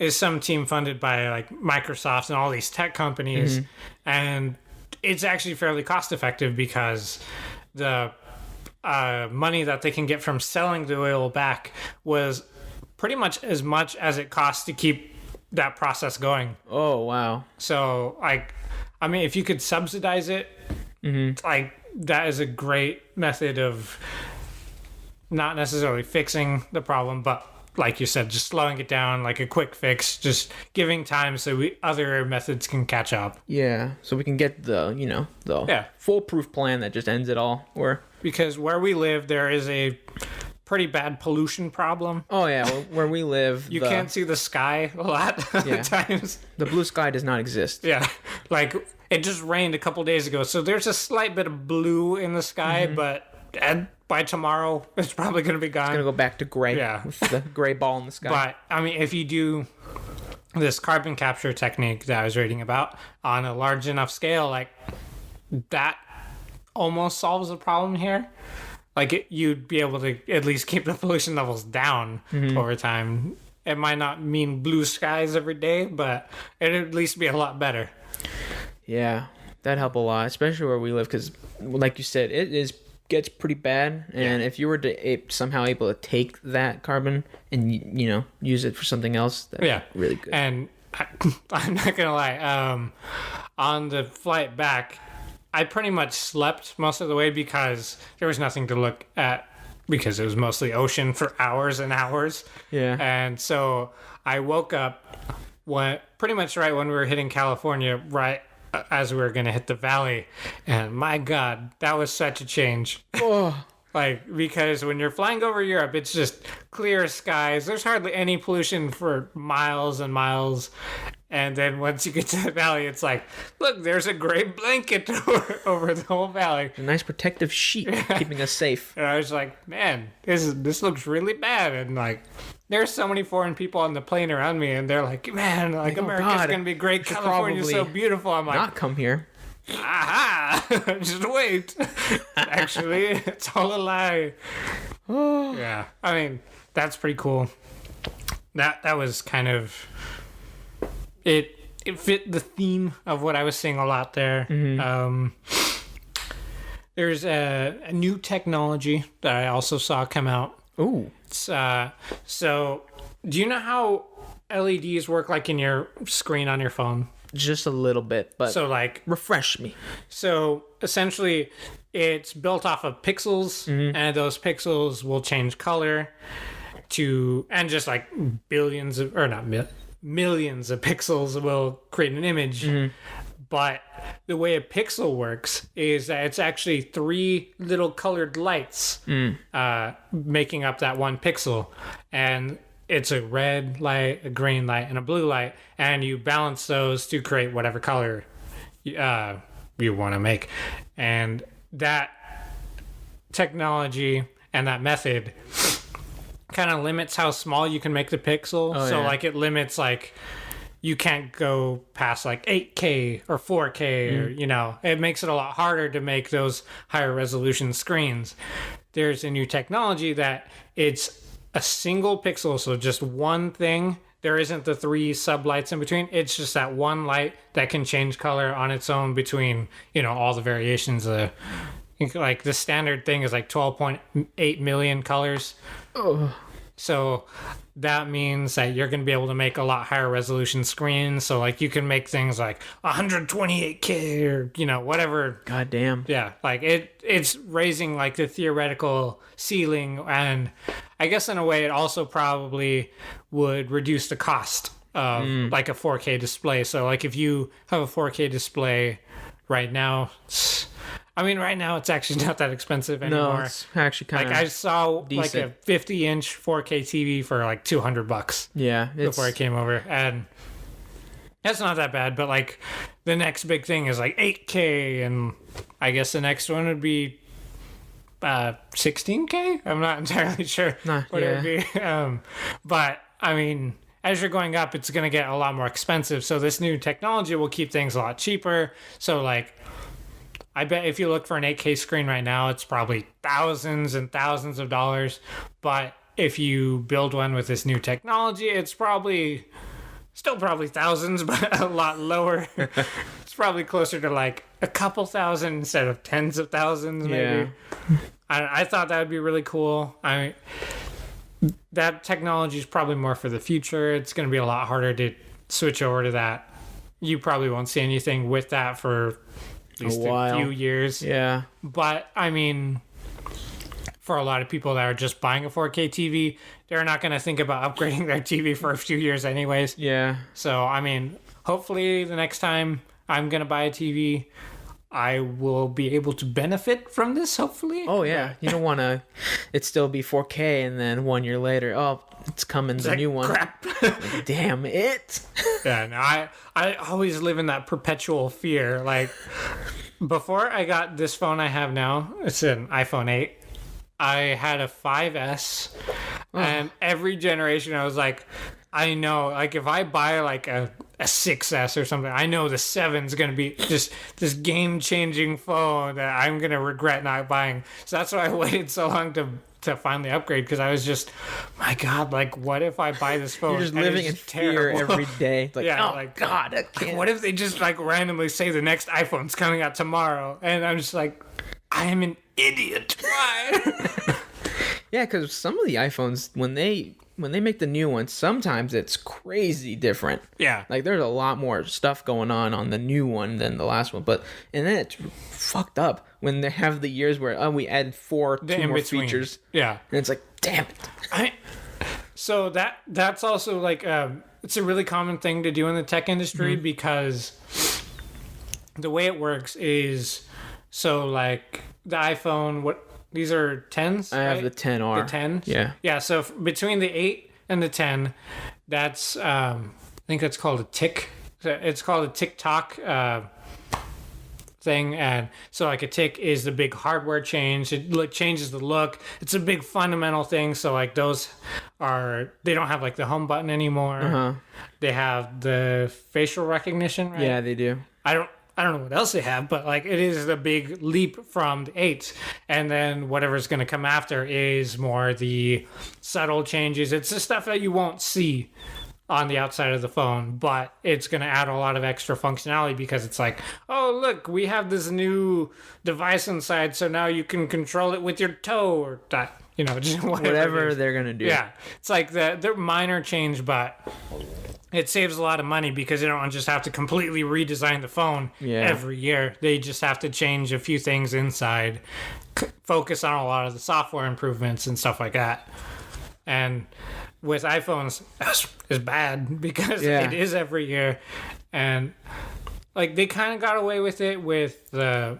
some team funded by like Microsoft and all these tech companies. And it's actually fairly cost effective because the money that they can get from selling the oil back was pretty much as it costs to keep that process going. Oh, wow. So, like, I mean, if you could subsidize it, like, that is a great method of not necessarily fixing the problem, but like you said, just slowing it down, like a quick fix, just giving time so other methods can catch up. Yeah, so we can get the foolproof plan that just ends it all. Because where we live, there is a pretty bad pollution problem. Oh yeah, where we live, you can't see the sky a lot of times. The blue sky does not exist. Yeah, like it just rained a couple days ago, so there's a slight bit of blue in the sky, but by tomorrow, it's probably going to be gone. It's going to go back to gray. Yeah. With the gray ball in the sky. But, I mean, if you do this carbon capture technique that I was reading about on a large enough scale, like, that almost solves the problem here. Like, you'd be able to at least keep the pollution levels down over time. It might not mean blue skies every day, but it'd at least be a lot better. Yeah, that'd help a lot, especially where we live, because, like you said, gets pretty bad, and if you were to somehow able to take that carbon and use it for something else, that'd be really good. And I'm not gonna lie, on the flight back, I pretty much slept most of the way because there was nothing to look at because it was mostly ocean for hours and hours. Yeah. And so I woke up pretty much right when we were hitting California, right as we were going to hit the valley. And my God, that was such a change. Oh. Like, because when you're flying over Europe, it's just clear skies. There's hardly any pollution for miles and miles. And then once you get to the valley, it's like, look, there's a gray blanket over the whole valley. A nice protective sheet keeping us safe. And I was like, man, this looks really bad. And like, there's so many foreign people on the plane around me, and they're like, man, like, America's going to be great. California's so beautiful. I'm like, not come here. Aha! Just wait. Actually, it's all a lie. Yeah. I mean, that's pretty cool. That was kind of... It fit the theme of what I was seeing a lot there. There's a new technology that I also saw come out. Ooh. So, do you know how LEDs work, like in your screen on your phone? Just a little bit, but so like refresh me. So essentially, it's built off of pixels, and those pixels will change color and just like millions of pixels will create an image. But the way a pixel works is that it's actually 3 little colored lights making up that one pixel. And it's a red light, a green light, and a blue light. And you balance those to create whatever color you want to make. And that technology and that method kind of limits how small you can make the pixel. Like it limits, like, you can't go past like 8K or 4K or, it makes it a lot harder to make those higher resolution screens. There's a new technology that it's a single pixel, so just one thing. There isn't the 3 sublights in between. It's just that one light that can change color on its own between, all the variations. Like the standard thing is like 12.8 million colors. Oh. So that means that you're going to be able to make a lot higher resolution screens. So like you can make things like 128K or, whatever. God damn. Yeah. Like it's raising like the theoretical ceiling. And I guess in a way it also probably would reduce the cost of like a 4K display. So like if you have a 4K display right now, right now it's actually not that expensive anymore. No, it's actually kind of I saw decent. Like a 50-inch 4K TV for like $200. Yeah, before I came over, and that's not that bad. But like the next big thing is like 8K, and I guess the next one would be 16K. I'm not entirely sure what it would be. But I mean, as you're going up, it's going to get a lot more expensive. So this new technology will keep things a lot cheaper. So like, I bet if you look for an 8K screen right now, it's probably thousands and thousands of dollars. But if you build one with this new technology, it's probably still probably thousands, but a lot lower. It's probably closer to like a couple thousand instead of tens of thousands, maybe. Yeah. I thought that would be really cool. That technology is probably more for the future. It's going to be a lot harder to switch over to that. You probably won't see anything with that for at least a few years. Yeah. But I mean, for a lot of people that are just buying a 4K TV, they're not going to think about upgrading their TV for a few years anyways. Yeah. So, I mean, hopefully the next time I'm going to buy a TV, I will be able to benefit from this, hopefully. Oh, yeah. You don't want to it still be 4K and then 1 year later, oh, it's coming, the new one. Crap. Like, damn it. Yeah, no, I always live in that perpetual fear. Like, before I got this phone I have now, it's an iPhone 8. I had a 5S, and every generation I was like, I know, like if I buy like a 6S or something, I know the 7's going to be just this game-changing phone that I'm going to regret not buying. So that's why I waited so long to finally upgrade, because I was just, my God, like what if I buy this phone? You're just living in fear every day. Like, yeah, oh like, God, I can't. What if they just like randomly say the next iPhone's coming out tomorrow? And I'm just like, I am an idiot. Why? Yeah, because some of the iPhones, when they make the new ones, sometimes it's crazy different. Yeah. Like there's a lot more stuff going on the new one than the last one. And then it's fucked up when they have the years where we added two more features. Yeah. And it's like, damn it. So that's also like it's a really common thing to do in the tech industry, because the way it works is, so like the iPhone, these are 10s? I have the 10R. The 10s? Yeah. Yeah, so between the 8 and the 10, that's, I think that's called a tick. It's called a tick-tock thing. And so like a tick is the big hardware change. It changes the look. It's a big fundamental thing. So like those they don't have like the home button anymore. They have the facial recognition, right? Yeah, they do. I don't know what else they have, but like it is a big leap from the 8. And then whatever's going to come after is more the subtle changes. It's the stuff that you won't see on the outside of the phone, but it's going to add a lot of extra functionality, because it's like, oh, look, we have this new device inside, so now you can control it with your toe, or that, just whatever they're going to do. Yeah. It's like they're minor change, but it saves a lot of money, because they don't just have to completely redesign the phone every year. They just have to change a few things inside, focus on a lot of the software improvements and stuff like that. And with iPhones, it's bad, because it is every year. And like they kind of got away with it with I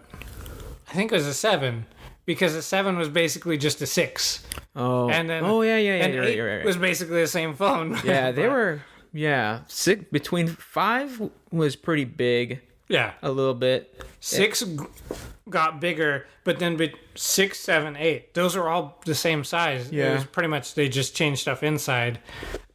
think it was a 7, because the 7 was basically just a 6. Oh. And then and 8 right. was basically the same phone. Yeah, they were. Yeah, 6 between 5 was pretty big. Yeah, a little bit. 6 got bigger, but then 6, 7, 8, those are all the same size. Yeah, it was pretty much they just changed stuff inside.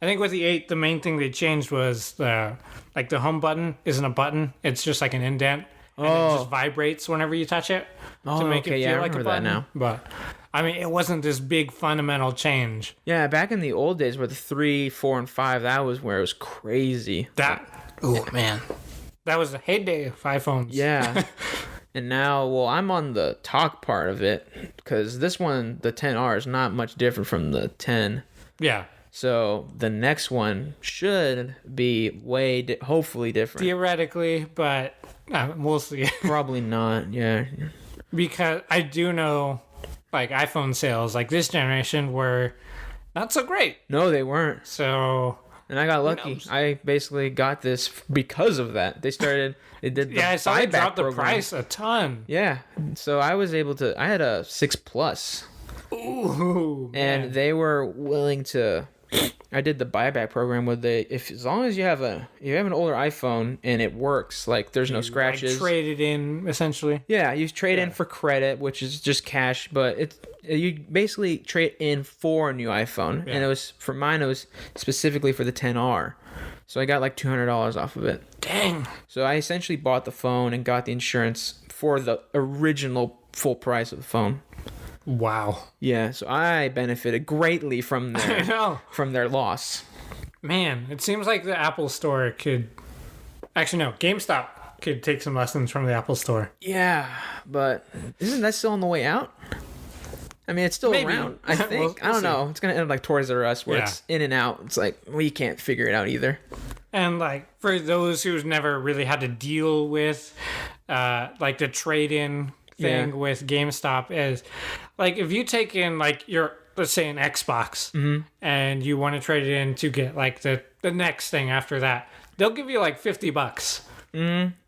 I think with the 8, the main thing they changed was the home button isn't a button; it's just like an indent, and it just vibrates whenever you touch it to make it feel like a button. That now. But I mean, it wasn't this big fundamental change. Yeah, back in the old days where the 3, 4, and 5, that was where it was crazy. Man, that was the heyday of iPhones. Yeah. And now, I'm on the talk part of it, because this one, the 10R, is not much different from the 10. Yeah. So the next one should be hopefully different. Theoretically, but we'll see. Probably not, yeah. Because I do know, like, iPhone sales, like this generation, were not so great. No, they weren't. So... And I got lucky. I basically got this because of that. They did the I saw they dropped the program. price a ton. Yeah. So I was able to, I had a 6 Plus. Ooh. And they were willing to I did the buyback program with as long as you have an older iPhone and it works, like there's no scratches. Like trade it in, essentially. Yeah, you trade in for credit, which is just cash, but you basically trade in for a new iPhone. Yeah. And it was for mine. It was specifically for the 10R, so I got like $200 off of it. Dang. So I essentially bought the phone and got the insurance for the original full price of the phone. Wow. Yeah, so I benefited greatly from I know. from their loss. Man, it seems like the Apple Store could... Actually, no. GameStop could take some lessons from the Apple Store. Yeah, but isn't that still on the way out? I mean, it's still Maybe. around, I think. We'll I don't see. know. It's going to end up like Toys R Us, where Yeah. it's in and out. It's like, we can't figure it out either. And, like, for those who's never really had to deal with, like, the trade-in thing with GameStop is, like, if you take in, like, let's say an Xbox, and you want to trade it in to get, like, the next thing after that, they'll give you, like, $50.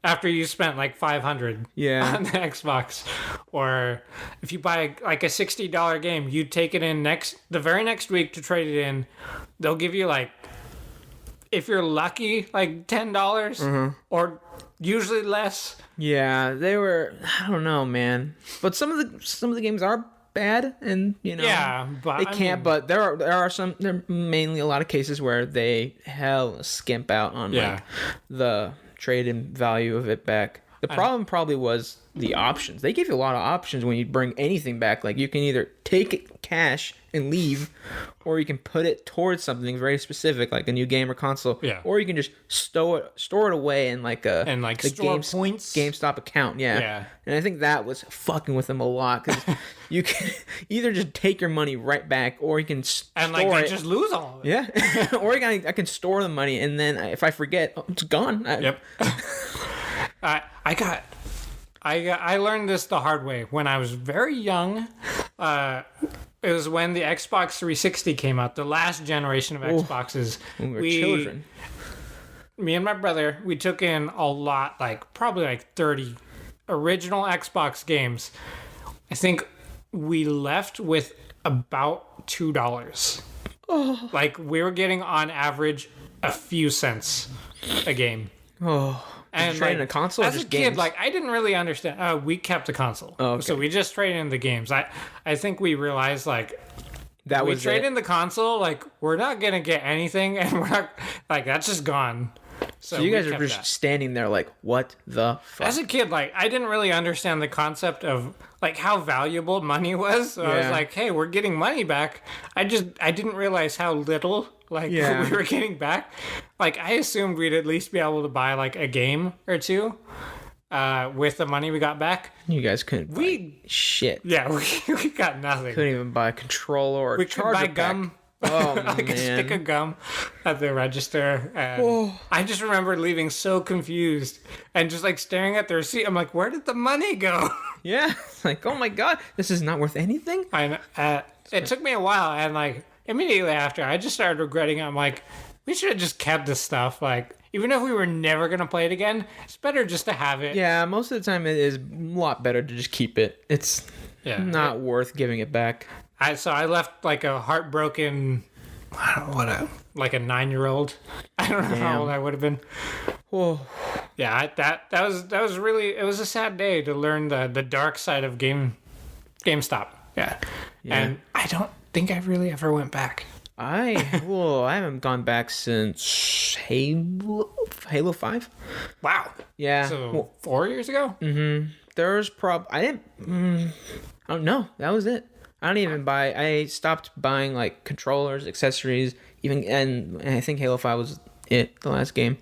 After you spent like $500 on the Xbox. Or if you buy like a $60 game, you take it in the very next week to trade it in, they'll give you like, if you're lucky, like $10 or usually less. Yeah, they were, I don't know, man. But some of the games are bad, and but they can't. But there are mainly a lot of cases where they skimp out on like the trade-in value of it back. The problem probably was the options. They give you a lot of options when you bring anything back. Like you can either take it cash and leave, or you can put it towards something very specific, like a new game or console. Yeah. Or you can just store it away in like the points. GameStop account. Yeah. And I think that was fucking with them a lot, because you can either just take your money right back, or you can store it. Just lose all of it. Yeah. Or I can store the money, and then if I forget, it's gone. Yep. I learned this the hard way when I was very young. It was when the Xbox 360 came out, the last generation of Xboxes. When we were children. Me and my brother, we took in a lot, like probably like 30 original Xbox games. I think we left with about $2. Like we were getting on average a few cents a game. And trading a console, as or just a kid, games? like I didn't really understand. We kept the console, so we just traded in the games. I think we realized like that we was trade it. in the console, like we're not gonna get anything, and we're not like that's just gone. So you guys are just standing there like, what the fuck? As a kid, like I didn't really understand the concept of like how valuable money was. So I was like, hey, we're getting money back. I didn't realize how little we were getting back. Like I assumed we'd at least be able to buy like a game or two with the money we got back. You guys couldn't buy shit. Yeah, we got nothing. Couldn't even buy a controller or we charger could buy pack. gum. Oh, like man. a stick of gum at the register. And I just remember leaving so confused and just like staring at the receipt. I'm like, where did the money go? Yeah. Like, oh my God, this is not worth anything? It took me a while, and like immediately after, I just started regretting it. I'm like, we should have just kept this stuff. Like, even if we were never going to play it again, it's better just to have it. Yeah, most of the time it is a lot better to just keep it. It's not worth giving it back. So I left like a heartbroken, like a 9-year-old. I don't know how old I would have been. Oh. Yeah, that was really, it was a sad day to learn the dark side of GameStop. Yeah. And I don't think I really ever went back. I haven't gone back since Halo 5. Wow. Yeah. So 4 years ago? Mm-hmm. There's I don't know. That was it. I don't even buy. I stopped buying like controllers, accessories, and I think Halo 5 was it, the last game.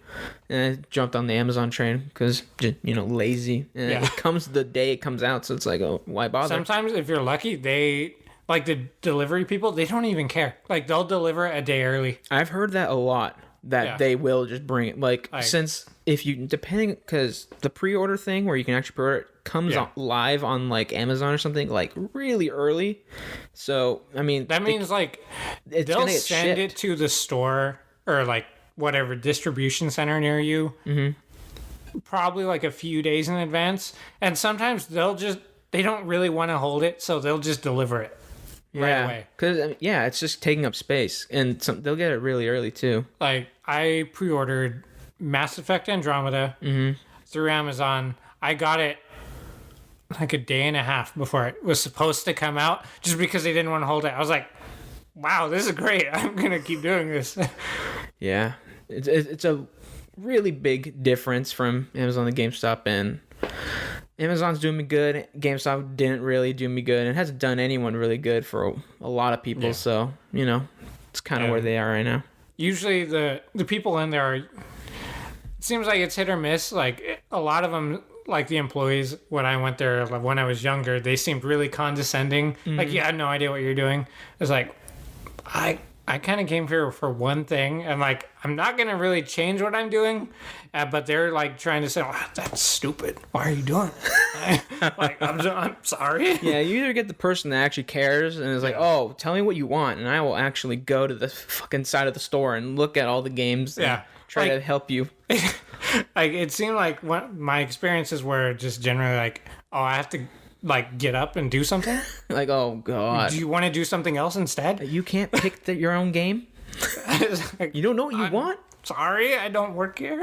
And I jumped on the Amazon train because lazy. And it comes the day it comes out, so it's like, oh, why bother? Sometimes if you're lucky, they like the delivery people, they don't even care. Like they'll deliver a day early. I've heard that a lot. That they will just bring it. Like since if you because the pre-order thing where you can actually pre-order it comes live on like Amazon or something like really early. So I mean that means like they'll send it to the store or like whatever distribution center near you. Mm-hmm. Probably like a few days in advance, and sometimes they don't really want to hold it, so they'll just deliver it. right away. Because it's just taking up space, and they'll get it really early too. Like, I pre-ordered Mass Effect Andromeda through Amazon. I got it like a day and a half before it was supposed to come out, just because they didn't want to hold it. I was like, wow, this is great. I'm gonna keep doing this. Yeah, it's a really big difference from Amazon to GameStop, and Amazon's doing me good. GameStop didn't really do me good, and hasn't done anyone really good for a lot of people. Yeah. So it's kind of where they are right now. Usually the people in there are, it seems like it's hit or miss. Like, a lot of them, like the employees, when I went there, like, when I was younger, they seemed really condescending. Like, you had no idea what you're doing. It's like, I kind of came here for one thing, and like, I'm not gonna really change what I'm doing, but they're like trying to say, oh, that's stupid. Why are you doing it? Like, I'm sorry. Yeah, you either get the person that actually cares and is like, oh, tell me what you want, and I will actually go to the fucking side of the store and look at all the games. And try to help you. Like, it seemed like my experiences were just generally like, oh, I have to like get up and do something. Like, oh god, do you want to do something else instead? You can't pick your own game. Like, you don't know what you want? Sorry, I don't work here.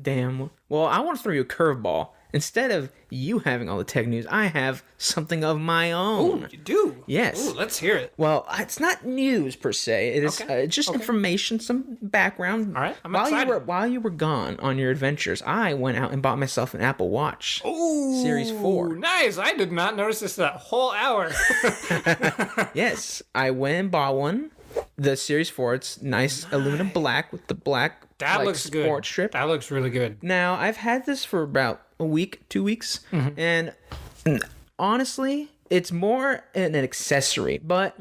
Damn. Well, I want to throw you a curveball. Instead of you having all the tech news, I have something of my own. Oh, you do? Yes. Ooh, let's hear it. Well, it's not news per se. It is just information, some background. All right, I'm excited. While you were gone on your adventures, I went out and bought myself an Apple Watch. Ooh, Series 4. Nice. I did not notice this that whole hour. Yes, I went and bought one. The Series 4. It's nice aluminum black with the black looks sport good. strip. That looks really good. Now, I've had this for about a week, 2 weeks, and honestly, it's more an accessory. But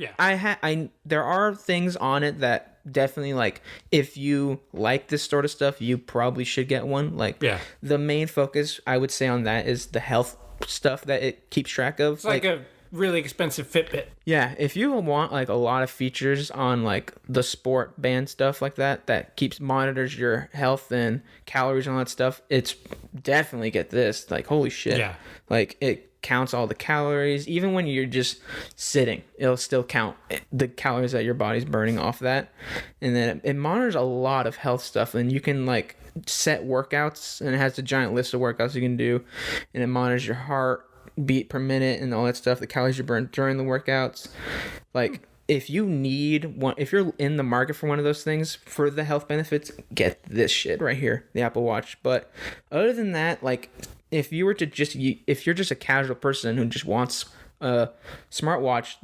there are things on it that definitely, like, if you like this sort of stuff, you probably should get one. Like, the main focus, I would say, on that is the health stuff that it keeps track of. It's like a really expensive Fitbit. Yeah, if you want like a lot of features on like the sport band stuff like that keeps monitors your health and calories and all that stuff, it's definitely get this. Like, holy shit. Yeah. Like, it counts all the calories. Even when you're just sitting, it'll still count the calories that your body's burning off that. And then it monitors a lot of health stuff, and you can like set workouts, and it has a giant list of workouts you can do, and it monitors your heart beat per minute and all that stuff, the calories you burn during the workouts. Like, if you need one, if you're in the market for one of those things for the health benefits, get this shit right here, the Apple Watch. But other than that, like, if you're just a casual person who just wants a smartwatch,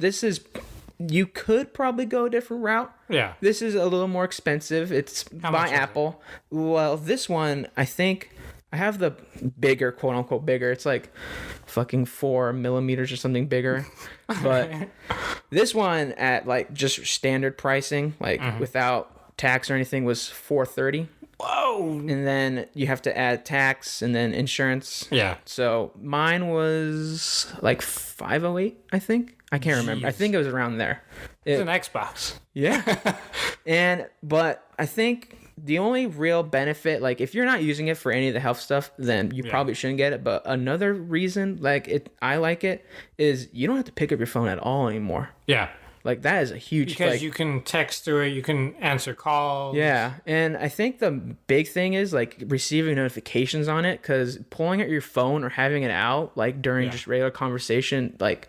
you could probably go a different route. Yeah. This is a little more expensive. It's by Apple. Well, this one, I think I have the bigger, quote unquote bigger. It's like fucking 4 millimeters or something bigger. But this one at like just standard pricing, like without tax or anything, was $430. Whoa. And then you have to add tax and then insurance. Yeah. So mine was like $508, I think. I can't remember. I think it was around there. It's an Xbox. Yeah. But I think the only real benefit, like, if you're not using it for any of the health stuff, then you probably shouldn't get it. But another reason, I like it, is you don't have to pick up your phone at all anymore. Yeah. Like, that is a huge... Because you can text through it, you can answer calls. Yeah, and I think the big thing is, like, receiving notifications on it, because pulling out your phone or having it out, like, during just regular conversation, like...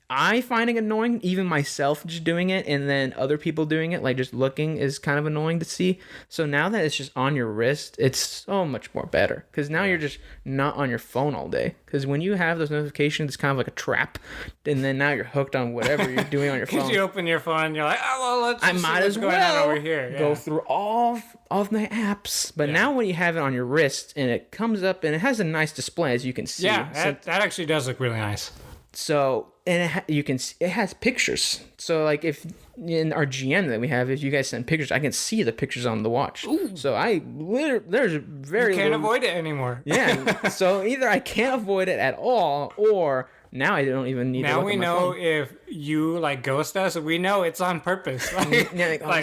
I find it annoying, even myself just doing it, and then other people doing it, like just looking, is kind of annoying to see. So now that it's just on your wrist, it's so much more better, because now you're just not on your phone all day. Because when you have those notifications, it's kind of like a trap, and then now you're hooked on whatever you're doing on your phone. Because you open your phone, and you're like, oh, well, let's I might as well going on over here. Go through all of my apps. But now when you have it on your wrist, and it comes up, and it has a nice display, as you can see. Yeah, that actually does look really nice. So, and it has pictures. So, like, if in our GM that we have, if you guys send pictures, I can see the pictures on the watch. Ooh. So there's very you can't avoid it anymore. Yeah. So either I can't avoid it at all, or now I don't even need. Now to look we at my know phone. If you like ghost us, we know it's on purpose. Like,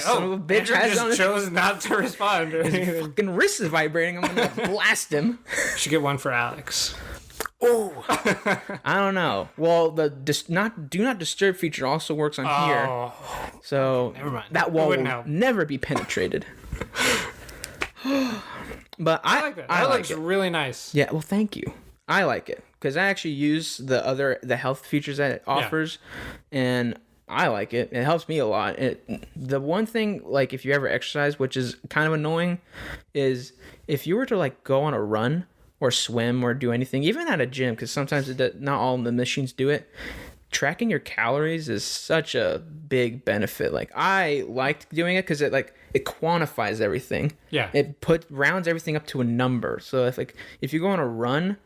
son of a bitch Andrew just chose not to respond. His fucking wrist is vibrating. I'm gonna blast him. Should get one for Alex. Oh, I don't know. Well, the do not disturb feature also works on here, so never mind. that wall will help. never be penetrated. But I like that. That looks really nice. Yeah, well, thank you. I like it because I actually use the health features that it offers, and I like it. It helps me a lot. The one thing, like if you ever exercise, which is kind of annoying, is if you were to like go on a run or swim or do anything, even at a gym, because sometimes not all the machines do it. Tracking your calories is such a big benefit. Like I liked doing it because it quantifies everything. Yeah. It rounds everything up to a number. So if you go on a run,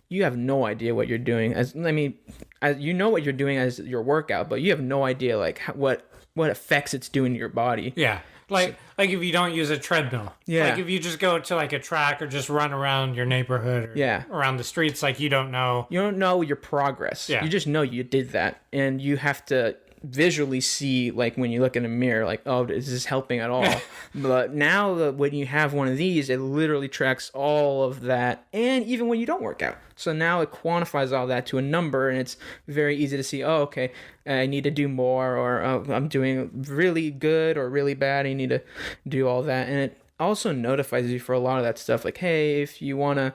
you have no idea what you're doing. You know what you're doing as your workout, but you have no idea like what effects it's doing to your body. Yeah. Like if you don't use a treadmill. Yeah. Like if you just go to like a track or just run around your neighborhood or around the streets, like you don't know. You don't know your progress. Yeah. You just know you did that. And you have to visually see, like when you look in a mirror, like, oh, is this helping at all? But now when you have one of these, it literally tracks all of that. And even when you don't work out. So now it quantifies all that to a number, and it's very easy to see, oh, okay, I need to do more, or oh, I'm doing really good or really bad. I need to do all that. And it also notifies you for a lot of that stuff, like, hey, if you want to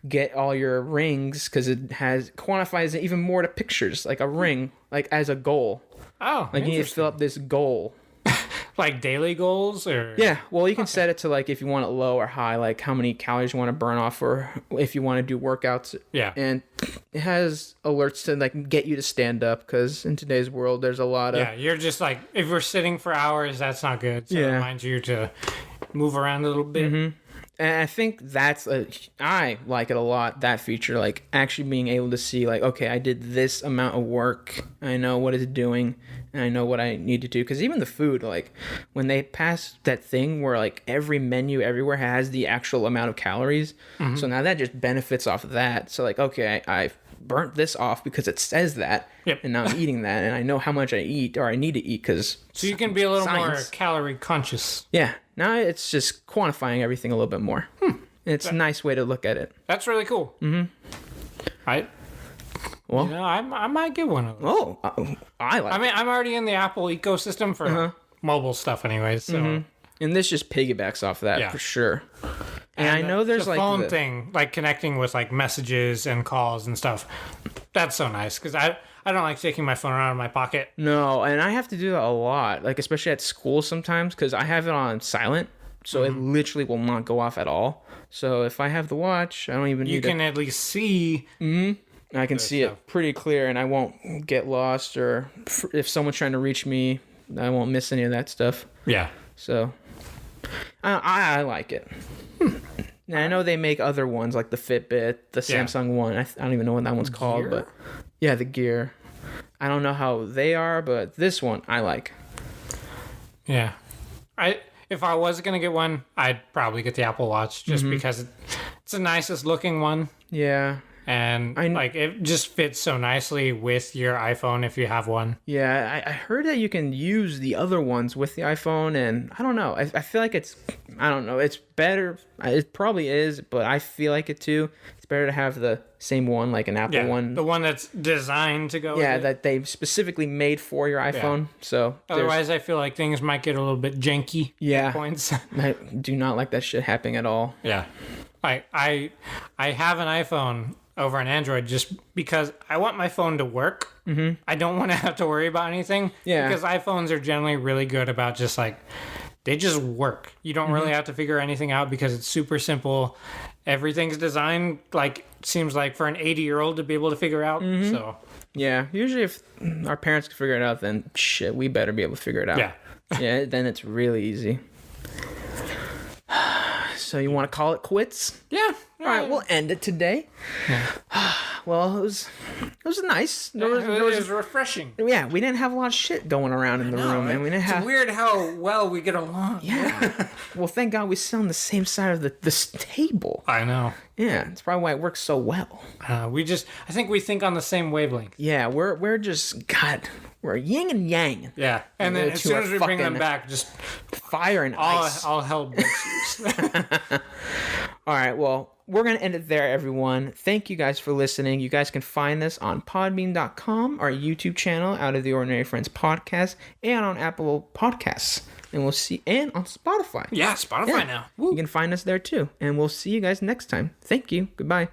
get all your rings, because it quantifies it even more to pictures, like a ring, like as a goal. Oh, like you need to fill up this goal. Like daily goals, or yeah, well, you can set it to like if you want it low or high, like how many calories you want to burn off, or if you want to do workouts. Yeah, and it has alerts to like get you to stand up, because in today's world there's a lot of you're just like, if we're sitting for hours, that's not good. So it reminds you to move around a little bit. Mm-hmm. And I think I like it a lot, that feature, like actually being able to see like, okay, I did this amount of work, I know what it's doing, and I know what I need to do. Because even the food, like when they pass that thing where like every menu everywhere has the actual amount of calories, so now that just benefits off of that. So like, okay, I've burnt this off because it says that, and now I'm eating that, and I know how much I eat or I need to eat, because so you can be a little more calorie conscious. Yeah, now it's just quantifying everything a little bit more. It's a nice way to look at it. That's really cool. Well, I might get one of those. Oh, I like. I mean, I'm already in the Apple ecosystem for mobile stuff, anyways. So, and this just piggybacks off that for sure. And I know there's the like phone thing, like connecting with like messages and calls and stuff. That's so nice, because I don't like taking my phone around in my pocket. No, and I have to do that a lot, like especially at school sometimes, because I have it on silent, so it literally will not go off at all. So if I have the watch, I don't even. You can at least see. I can see it pretty clear, and I won't get lost, or if someone's trying to reach me, I won't miss any of that stuff. Yeah. So I like it. Now, I know they make other ones like the Fitbit, the Samsung one. I don't even know what that one's called, but yeah, the Gear. I don't know how they are, but this one I like. Yeah. If I was gonna get one, I'd probably get the Apple Watch, just because it's the nicest looking one. Yeah. And like it just fits so nicely with your iPhone if you have one. Yeah, I heard that you can use the other ones with the iPhone, and I don't know. I feel like it's better. It probably is, but I feel like it too. It's better to have the same one, like an Apple one. The one that's designed to go with it. That they specifically made for your iPhone. Yeah. So otherwise, I feel like things might get a little bit janky. Yeah. At points. I do not like that shit happening at all. Yeah. I have an iPhone over an Android just because I want my phone to work. I don't want to have to worry about anything. Yeah. Because iPhones are generally really good about just like, they just work. You don't really have to figure anything out because it's super simple. Everything's designed like, seems like for an 80-year-old to be able to figure out. So yeah, usually if our parents can figure it out, then shit, we better be able to figure it out. Yeah, then it's really easy. So you want to call it quits? Yeah. All right, we'll end it today. Yeah. Well, it was nice. It was refreshing. Yeah, we didn't have a lot of shit going around in the room, and we didn't have. It's weird how well we get along. Yeah. Well, thank God we sit on the same side of this table. I know. Yeah, that's probably why it works so well. I think we think on the the wavelength. Yeah, we're just we're yin and yang. Yeah, and then as soon as we bring them back, just fire and ice. All hell breaks loose. All right, well, we're going to end it there, everyone. Thank you guys for listening. You guys can find this on podbean.com, our YouTube channel, Out of the Ordinary Friends podcast, and on Apple Podcasts. And we'll see, and on Spotify. Yeah, Spotify now. Woo. You can find us there too. And we'll see you guys next time. Thank you. Goodbye.